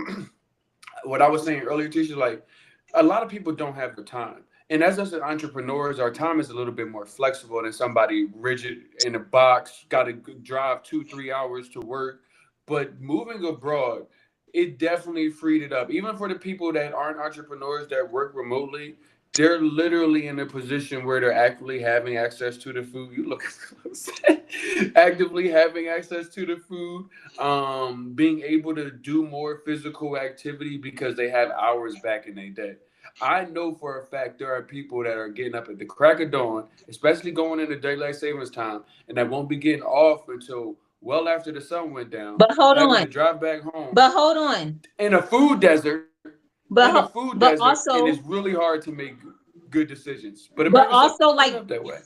what I was saying earlier, Tisha, like a lot of people don't have the time. And as us as entrepreneurs, our time is a little bit more flexible than somebody rigid in a box, got to drive 2, 3 hours to work. But moving abroad, it definitely freed it up. Even for the people that aren't entrepreneurs that work remotely, they're literally in a position where they're actively having access to the food. You look actively having access to the food, being able to do more physical activity because they have hours back in their day. I know for a fact there are people that are getting up at the crack of dawn, especially going into daylight savings time, and that won't be getting off until well after the sun went down, But hold having on. to drive back home But hold on. in a food desert, and But it's really also, hard to make good decisions. But America's but set up also, that way. like,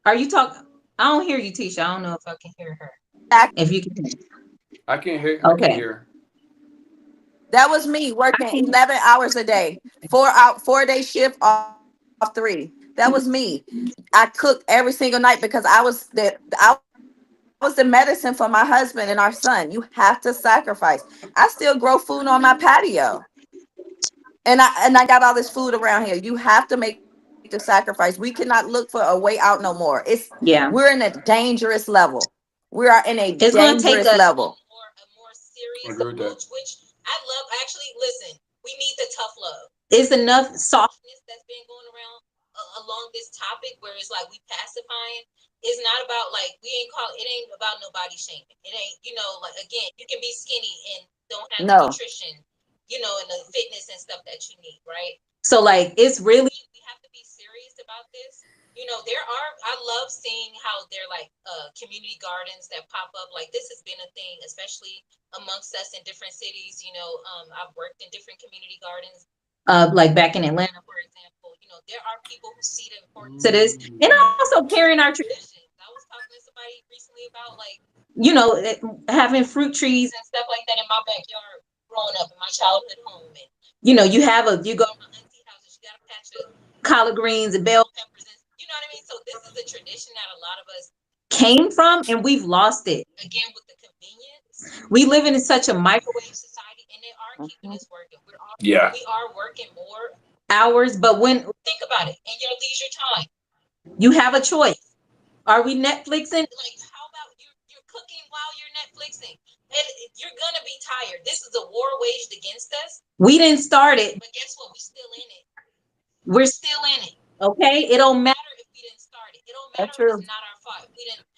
are you talking? I don't hear you, Tisha. I don't know if I can hear her. If you can hear. I can't Okay. hear. That was me I working can. 11 hours a day, 4 day shift off three. That was me. I cooked every single night because I was the medicine for my husband and our son. You have to sacrifice. I still grow food on my patio. And I got all this food around here. You have to make the sacrifice. We cannot look for a way out no more. We're in a Yeah. dangerous level. We are in a It's gonna dangerous take a. level. A more serious I agree with approach, that. which I love. Actually, listen, we need the tough love. It's enough soft. Softness that's been going around along this topic, where it's like we pacifying. It's not about like we ain't call it ain't about no body shaming. It ain't, like, again, you can be skinny and don't have the No, nutrition, and the fitness and stuff that you need, right? So like, it's really. We have to be serious about this. I love seeing how they're like community gardens that pop up. Like, this has been a thing, especially amongst us in different cities. I've worked in different community gardens, Like back in Atlanta, for example. There are people who see the importance to this, and also carrying our traditions. I was talking to somebody recently about, like, you know, having fruit trees and stuff like that in my backyard growing up in my childhood home. And you have you go my auntie house, and she got a patch of collard greens and bell peppers, and you know what I mean. So this is a tradition that a lot of us, came from, and we've lost it. again, with the convenience, We live in such a microwave society, and they are keeping mhm, us working. Yeah. We are working more. hours, but when Think about it in your leisure time. you have a choice, are we Netflixing? Like, how about you're cooking while you're Netflixing? And you're gonna be tired. This is a war waged against us. We didn't start it. But guess what? We still in it. We're Still in it. okay. It don't matter. Matter if we didn't start it. It don't that's matter if it's true. not our fault. If we didn't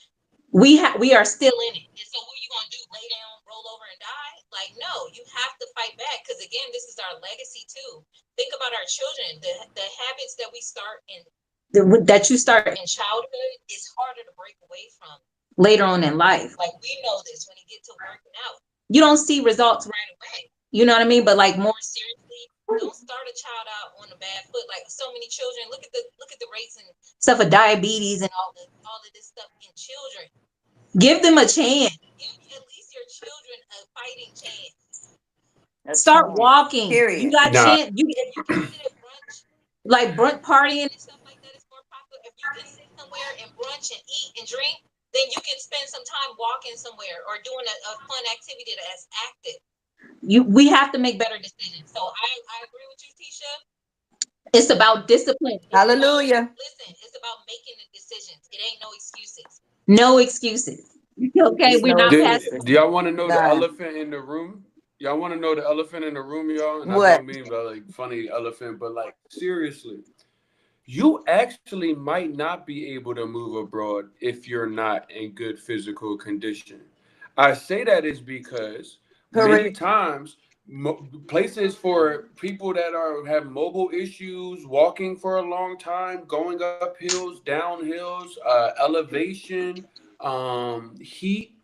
We are still. still in it. And so what are you gonna do? Lay down, roll over, and die? Like, no, you have to fight back, because again, this is our legacy too. Think about our children. The habits that we start That you start in childhood is harder to break away from. later on in life. Like, we know this when you get to working out You don't see results right. right away. You know what I mean? But like more More seriously, don't start a child out on a bad foot. Like, so many children, look at the rates and stuff of diabetes and all of this stuff in children. give them a chance. Give at least your children a fighting chance. A Start chance. walking. You Period. got Nah. chance. You If you can sit at brunch like brunch partying. and stuff like that is more popular, if you can sit somewhere and brunch and eat and drink, then you can spend some time walking somewhere or doing a fun activity that's active. We have to make better Better decisions. So I agree with you, Tisha. It's about discipline. It's about, Hallelujah. listen, it's about making the decisions. It ain't no excuses. No excuses. Okay, It's we're no not Do, past. excuses. do y'all want to know the None. elephant in the room? Y'all want to know the elephant in the room, y'all? And I What? don't mean by like funny elephant, but like seriously. You actually might not be able to move abroad if you're not in good physical condition. I say that is because many Correct. times places for people that are have mobile issues, walking for a long time, going up hills, down hills, elevation, heat,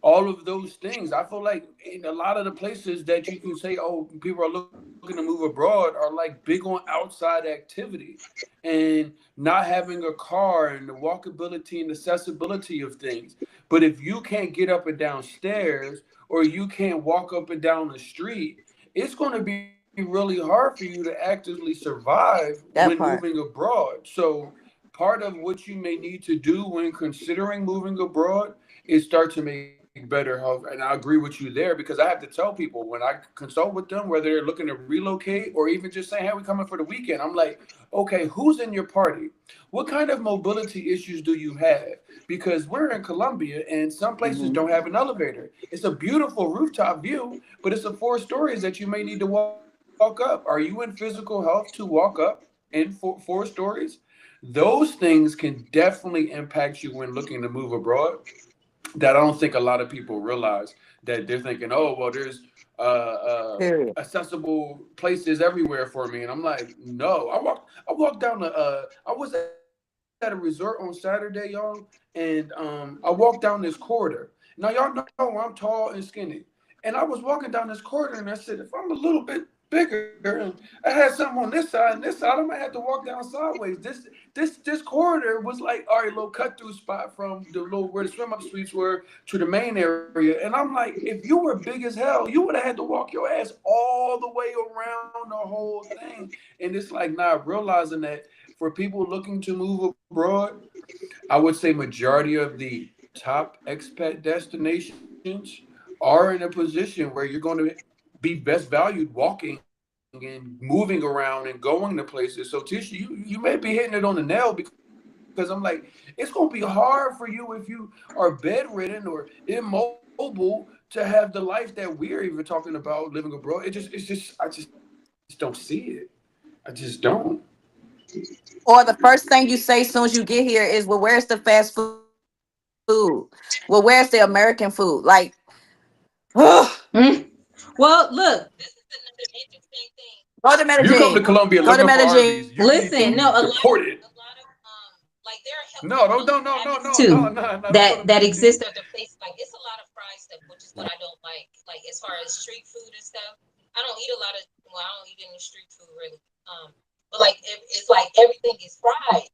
all of those things. I feel like in a lot of the places that you can say, oh, people are looking to move abroad are like big on outside activity and not having a car and the walkability and accessibility of things. But if you can't get up and down stairs or you can't walk up and down the street, it's going to be really hard for you to actively survive when That moving part. abroad. So part of what you may need to do when considering moving abroad is start to make better health. And I agree with you there because I have to tell people when I consult with them, whether they're looking to relocate or even just saying, hey, we're coming for the weekend. I'm like, okay, who's in your party? What kind of mobility issues do you have? Because we're in Colombia and some places Mhm. don't have an elevator. It's a beautiful rooftop view, but it's a 4 stories that you may need to walk up. Are you in physical health to walk up in four stories? Those things can definitely impact you when looking to move abroad that I don't think a lot of people realize that they're thinking, oh, well, there's Period. accessible places everywhere for me, and I'm like, no, I walked down the I was at at a resort on Saturday, y'all, and I walked down this corridor. Now y'all know I'm tall and skinny, and I was walking down this corridor, and I said, if I'm a little bit bigger and I had something on this side and this side, I might have to walk down sideways. This corridor was like, all right, little cut through spot from the little where the swim up suites were to the main area, and I'm like, if you were big as hell, you would have had to walk your ass all the way around the whole thing. And it's like, not realizing that for people looking to move abroad, I would say majority of the top expat destinations are in a position where you're going to be best valued walking and moving around and going to places. So Tisha, you may be hitting it on the nail because I'm like, it's gonna be hard for you if you are bedridden or immobile to have the life that we're even talking about living abroad. I just don't see it. I just don't. Or the first thing you say as soon as you get here is, well, where's the fast food? Well, where's the American food? Like, ugh, Mm. Well, look, This is another interesting thing. go to You come to Medellin. Colombia Go to looking for Medellin. Arby's, you need to listen, be no, deported. A lot of like there are No, like don't, healthy no, no, no, habits no, too. no, too, no, no, don't go to that Medellin. exists. Other places like it's a lot of fried stuff, which is what I don't like. Like as far as street food and stuff, I don't eat a lot of. Well, I don't eat any street food really. But like it's like everything is fried,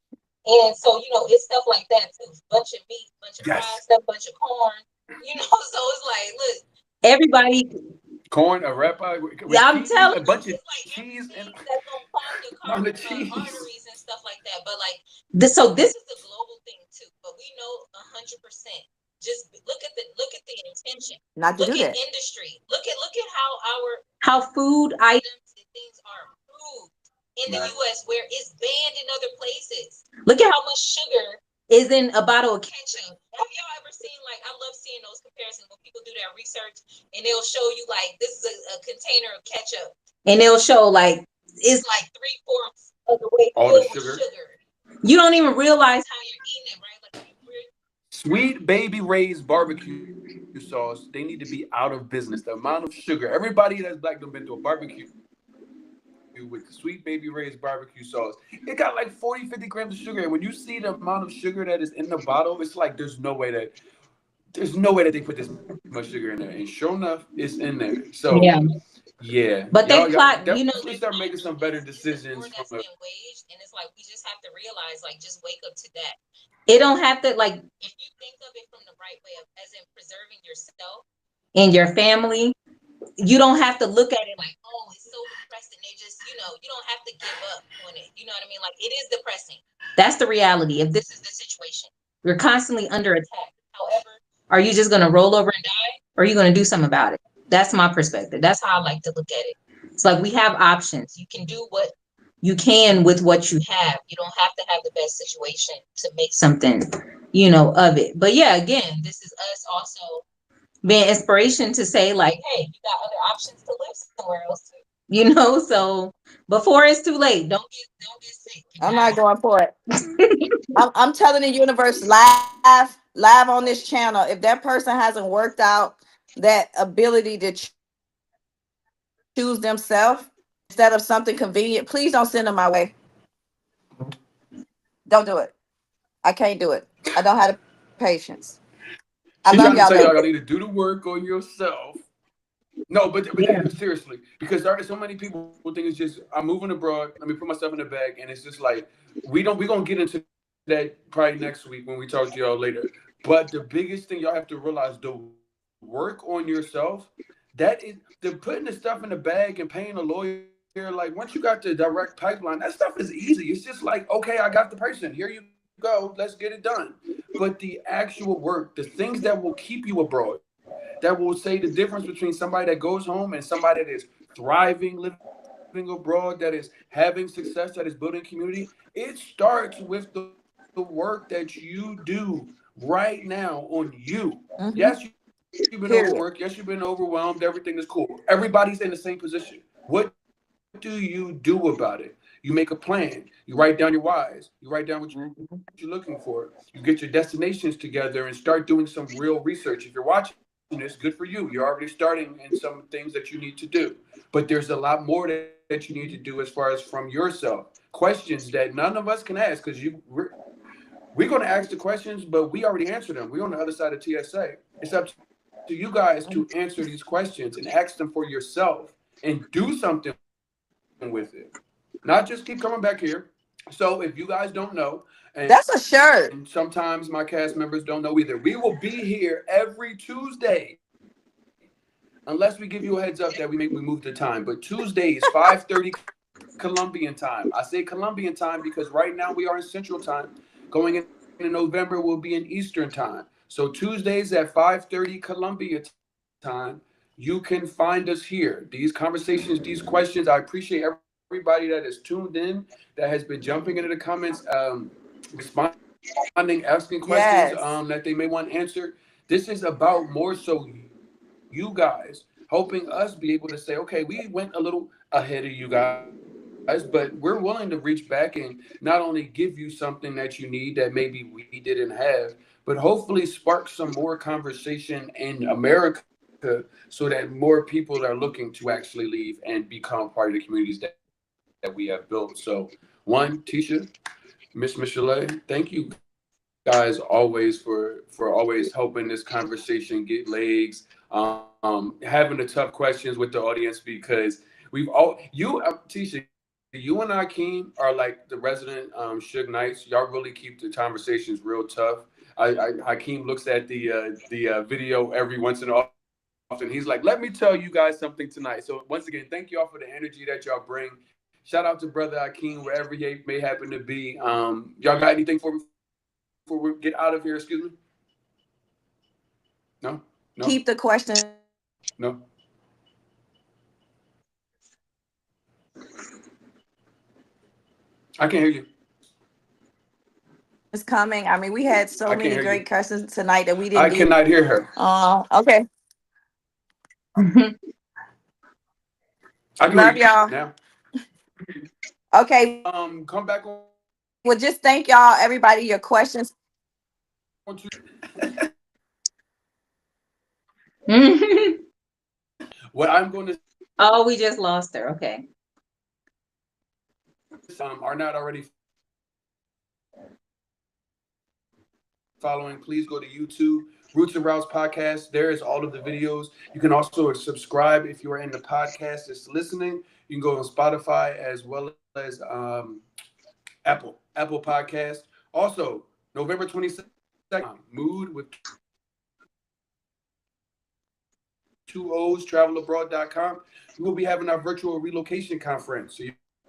and so it's stuff like that too. Bunch of meat, bunch of Yes. fried stuff, bunch of corn. So it's like, look, Everybody, Corn, a arepa with yeah, I'm cheese, a telling. bunch of it's like cheese and everything that's gonna clog your on the cheese. arteries and stuff like that. But like So this this, is a global thing too. But we know 100%. Just look at the intention. Not to Look do at that. industry. Look at how our how food I items and things are approved in the Right. U.S. where it's banned in other places. look Look at at how how much sugar is in a bottle of ketchup. Have y'all ever seen, like, I love seeing those comparisons when people do that research and they'll show you like this is a container of ketchup and they'll show like it's it's like 3/4 of the way All the filled with sugar. sugar. you don't even realize How you're eating it, right? Like we're Sweet Baby Ray's barbecue sauce. They need to be out of business. The amount of sugar. Everybody that's black done been to a barbecue with the Sweet Baby Ray's barbecue sauce. It got like 40, 50 grams of sugar. And when you see the amount of sugar that is in the bottle, it's like there's no way that they put this much sugar in there. And sure enough, it's in there. So yeah, yeah, y'all but definitely they start making plot. some better there's decisions actually from a it's a war that's been waged, and it's like we just have to realize, like, just wake up to that. It don't have to like If you think of it from the right way of as in preserving yourself, in your family. You don't have to look at it like, oh, it's so depressing. They just, you don't have to give up on it. You know what I mean? Like, it is depressing. that's the reality. If this This is the situation. you're constantly under attack, However, are you just gonna roll over and die, die, or are you gonna do something about it? That's my perspective. That's how I like to look at it. It's like we have options. you can do what You can with what you you have. have. You don't have to have the best situation to make Something, of it. But yeah, again, this is us also. being inspiration to say like, Hey, you got other options to live somewhere else too. so before it's too late, don't Don't get sick and I'm not die. going for it. I'm telling the universe live on this channel. If that person hasn't worked out that ability to choose themselves instead of something convenient, please don't send them my way. Don't do it. I can't do it. I don't have the patience. I love y'all She though. trying to tell y'all y'all need to do the work on yourself. No, yeah. but seriously, because there are so many people think it's just I'm moving abroad. Let me put myself in the bag, and it's just like we gonna get into that probably next week when we talk to y'all later. But the biggest thing y'all have to realize the work on yourself that is the putting the stuff in the bag and paying a lawyer. Like once you got the direct pipeline, that stuff is easy. It's just like okay, I got the person. Here you go. Let's get it done. But the actual work, the things that will keep you abroad, that will say the difference between somebody that goes home and somebody that is thriving, living abroad, that is having success, that is building community. It starts with the work that you do right now on you. Yes, you've been overworked. Yes, you've been Hmm. overwhelmed. Everything is cool. Period. Everybody's in the same position. What do you do about it? You make a plan. You write down your whys. You write down what you're looking for. You get your destinations together and start doing some real research. If you're watching this, good for you. You're already starting in some things that you need to do. But there's a lot more that you need to do as far as from yourself. Questions that none of us can ask because you we're not We're going to ask the questions, but we already answered them. We're on the other side of TSA. It's up to you guys to answer these questions and ask them for yourself and do something with it. Not just keep coming back here. So if you guys don't know, and sometimes my That's a cast members shirt. don't know either, we will be here every Tuesday, unless we give you a heads up that we move the time. But Tuesday is 5:30 Colombian time. I say Colombian time because right now we are in Central Time. Going into November, we'll be in Eastern Time. So Tuesdays at 5:30 Columbia time, you can find us here. These conversations, these questions, I appreciate everybody that is tuned in, that has been jumping into the comments, responding, asking questions that they may want answered. This is about Yes. more so you guys helping us be able to say, okay, we went a little ahead of you guys, but we're willing to reach back and not only give you something that you need that maybe we didn't have, but hopefully spark some more conversation in America so that more people are looking to actually leave and become part of the communities that we have built. So, one, Tisha, Miss Michelee, thank you guys always for always helping this conversation get legs, having the tough questions with the audience because having the tough questions with the audience because Tisha, you and Akeem are like the resident Suge Knights. Y'all really keep the conversations real tough. Hakeem looks at the video every once in often. He's like, "Let me tell you guys something tonight." So once again, thank y'all for the energy that y'all bring. Shout out to brother Akeem wherever he may happen to be. Y'all got anything before we get out of here? Excuse me. No, no, Keep the questions no. I can't hear you. coming. I mean, we had so I can't many hear you. great questions tonight that we I didn't even. cannot hear her. Okay. I can hear Love you y'all. now. Okay. Come back on Tuesday. Well, just thank y'all, everybody. Your questions. What I'm going to say to Oh, we those just that lost her. Okay. are not already following, please go to YouTube, Roots and Routes Podcast. There is all of the videos. You can also subscribe if you are in the podcast that's listening. You can go on Spotify as well as Apple Podcast. Also, November 22nd, Mood with two O's, travelabroad.com. We will be having our virtual relocation conference. So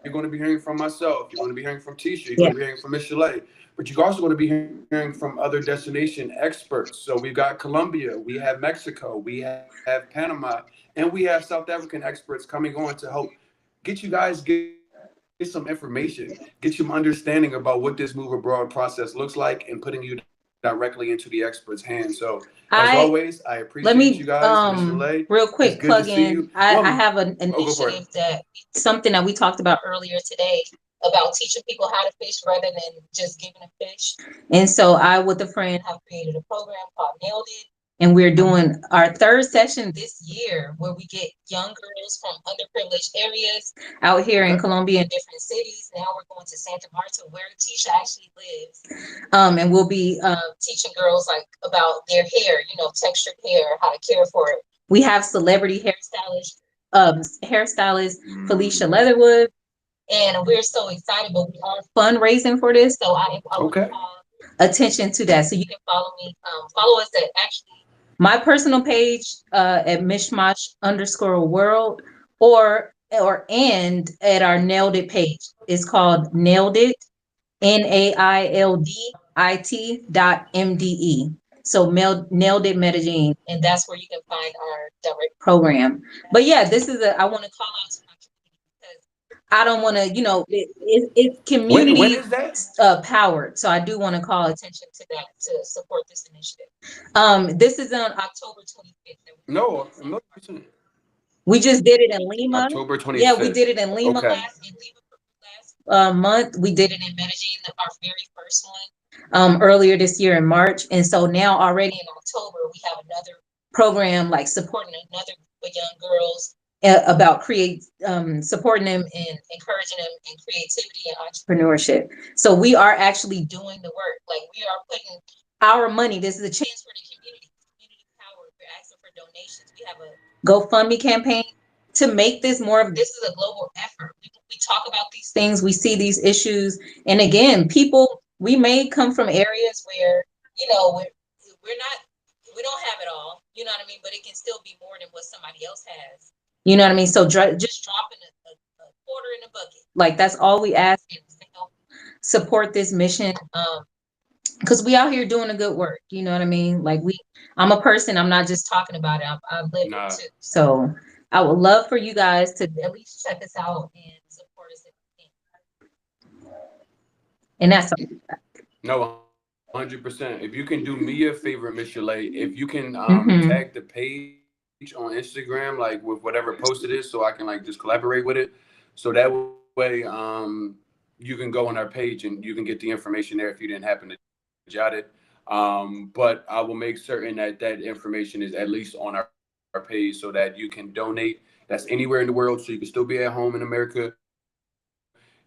you're going to be hearing from myself. You're going to be hearing from Tisha. You're going to be hearing from Michelee. But you're also going to be hearing from Yeah. other destination experts. So we've got Colombia, we have Mexico, we have Panama, and we have South African experts coming on to help get you guys get some information, get some understanding about what this move abroad process looks like, and putting you directly into the expert's hands. So, as always, I appreciate you guys, Miss Michelee. It's good to see you. I let me real Oh, go quick for plug it. in. I have an initiative that something that we talked about earlier today about teaching people how to fish rather than just giving a fish. And so I, with a friend, have created a program called Nailed It. And we're doing our third session this year where we get young girls from underprivileged areas out here in Okay. Colombia in different cities. Now we're going to Santa Marta where Tisha actually lives. And we'll be teaching girls like about their hair, you know, textured hair, how to care for it. We have celebrity hairstylist Felicia Leatherwood, and we're so excited. But we are fundraising for this, so I want to Okay. call attention to that. So you can follow me, follow us at actually my personal page at mishmash_world or and at our Nailed It page. It's called Nailed It NAILDIT.MDE. So Nailed It Medellin, and that's where you can find our direct program. But yeah, this is a I want to call out to my community because I don't want to, it's When community is that? powered. So I do want to call attention to that to support this initiative. This is on October 25th that we're doing No, this. I'm not listening. We just did it in Lima. October Yeah, we 25th. did it in Lima Okay. last month. We did it in Medellin, our very first one, earlier this year in March. And so now already in October, we have another program like supporting another group of young girls about supporting them and encouraging them in creativity and entrepreneurship. So we are actually doing the work. Like we are putting our money. This is a chance for the community power. We're asking for donations. We have a GoFundMe campaign to make this more of, this is a global effort. We talk about these things, we see these issues. And again, people, we may come from areas where, we're not, we don't have it all, you know what I mean? But it can still be more than what somebody else has. You know what I mean? So just dropping a quarter in the bucket. Like that's all we ask is to help support this mission. Because we out here doing the good work. You know what I mean? Like I'm a person, I'm not just talking about it. I live it Nah, too. So I would love for you guys to at least check us out and support us if you can. And that's no, 100%. If you can do me a favor, Miss Chalet, if you can tag the page on Instagram, like with whatever post it is, so I can like just collaborate with it. So that way, you can go on our page and you can get the information there if you didn't happen to jot it. But I will make certain that that information is at least on our page so that you can donate. That's anywhere in the world, so you can still be at home in America.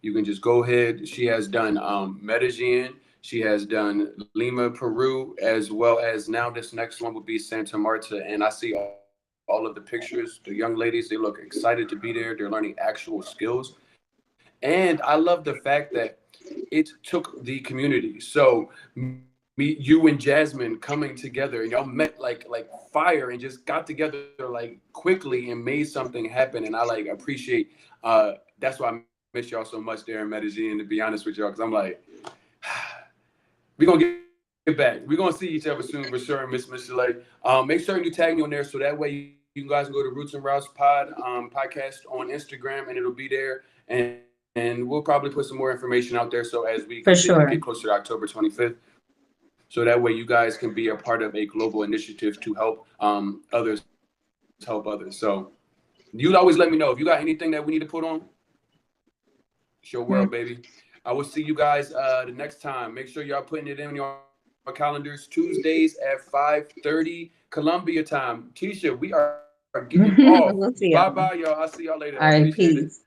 You can just go ahead. She has done Medellin. She has done Lima, Peru, as well as now this next one would be Santa Marta. And I see all of the pictures. The young ladies, they look excited to be there. They're learning actual skills. And I love the fact that it took the community. So you and Jasmine coming together and y'all met like fire and just got together like quickly and made something happen. And I like appreciate that's why I miss y'all so much there in Medellin, to be honest with y'all, because I'm like we're gonna get back. We're gonna see each other soon for sure, Miss Chalet. Make sure you tag me on there so that way you guys can go to Roots and Routes Pod podcast on Instagram and it'll be there. And we'll probably put some more information out there so as we continue to get closer to for October sure. 25th. So that way you guys can be a part of a global initiative to help others help others. So you always let me know if you got anything that we need to put on. Show world, baby. I will see you guys the next time. Make sure y'all putting it in your calendars. Tuesdays at 5:30 Columbia time. Tisha, we are getting off. Bye bye, We'll y'all. see I'll see y'all. y'all later. All Appreciate right, it. peace.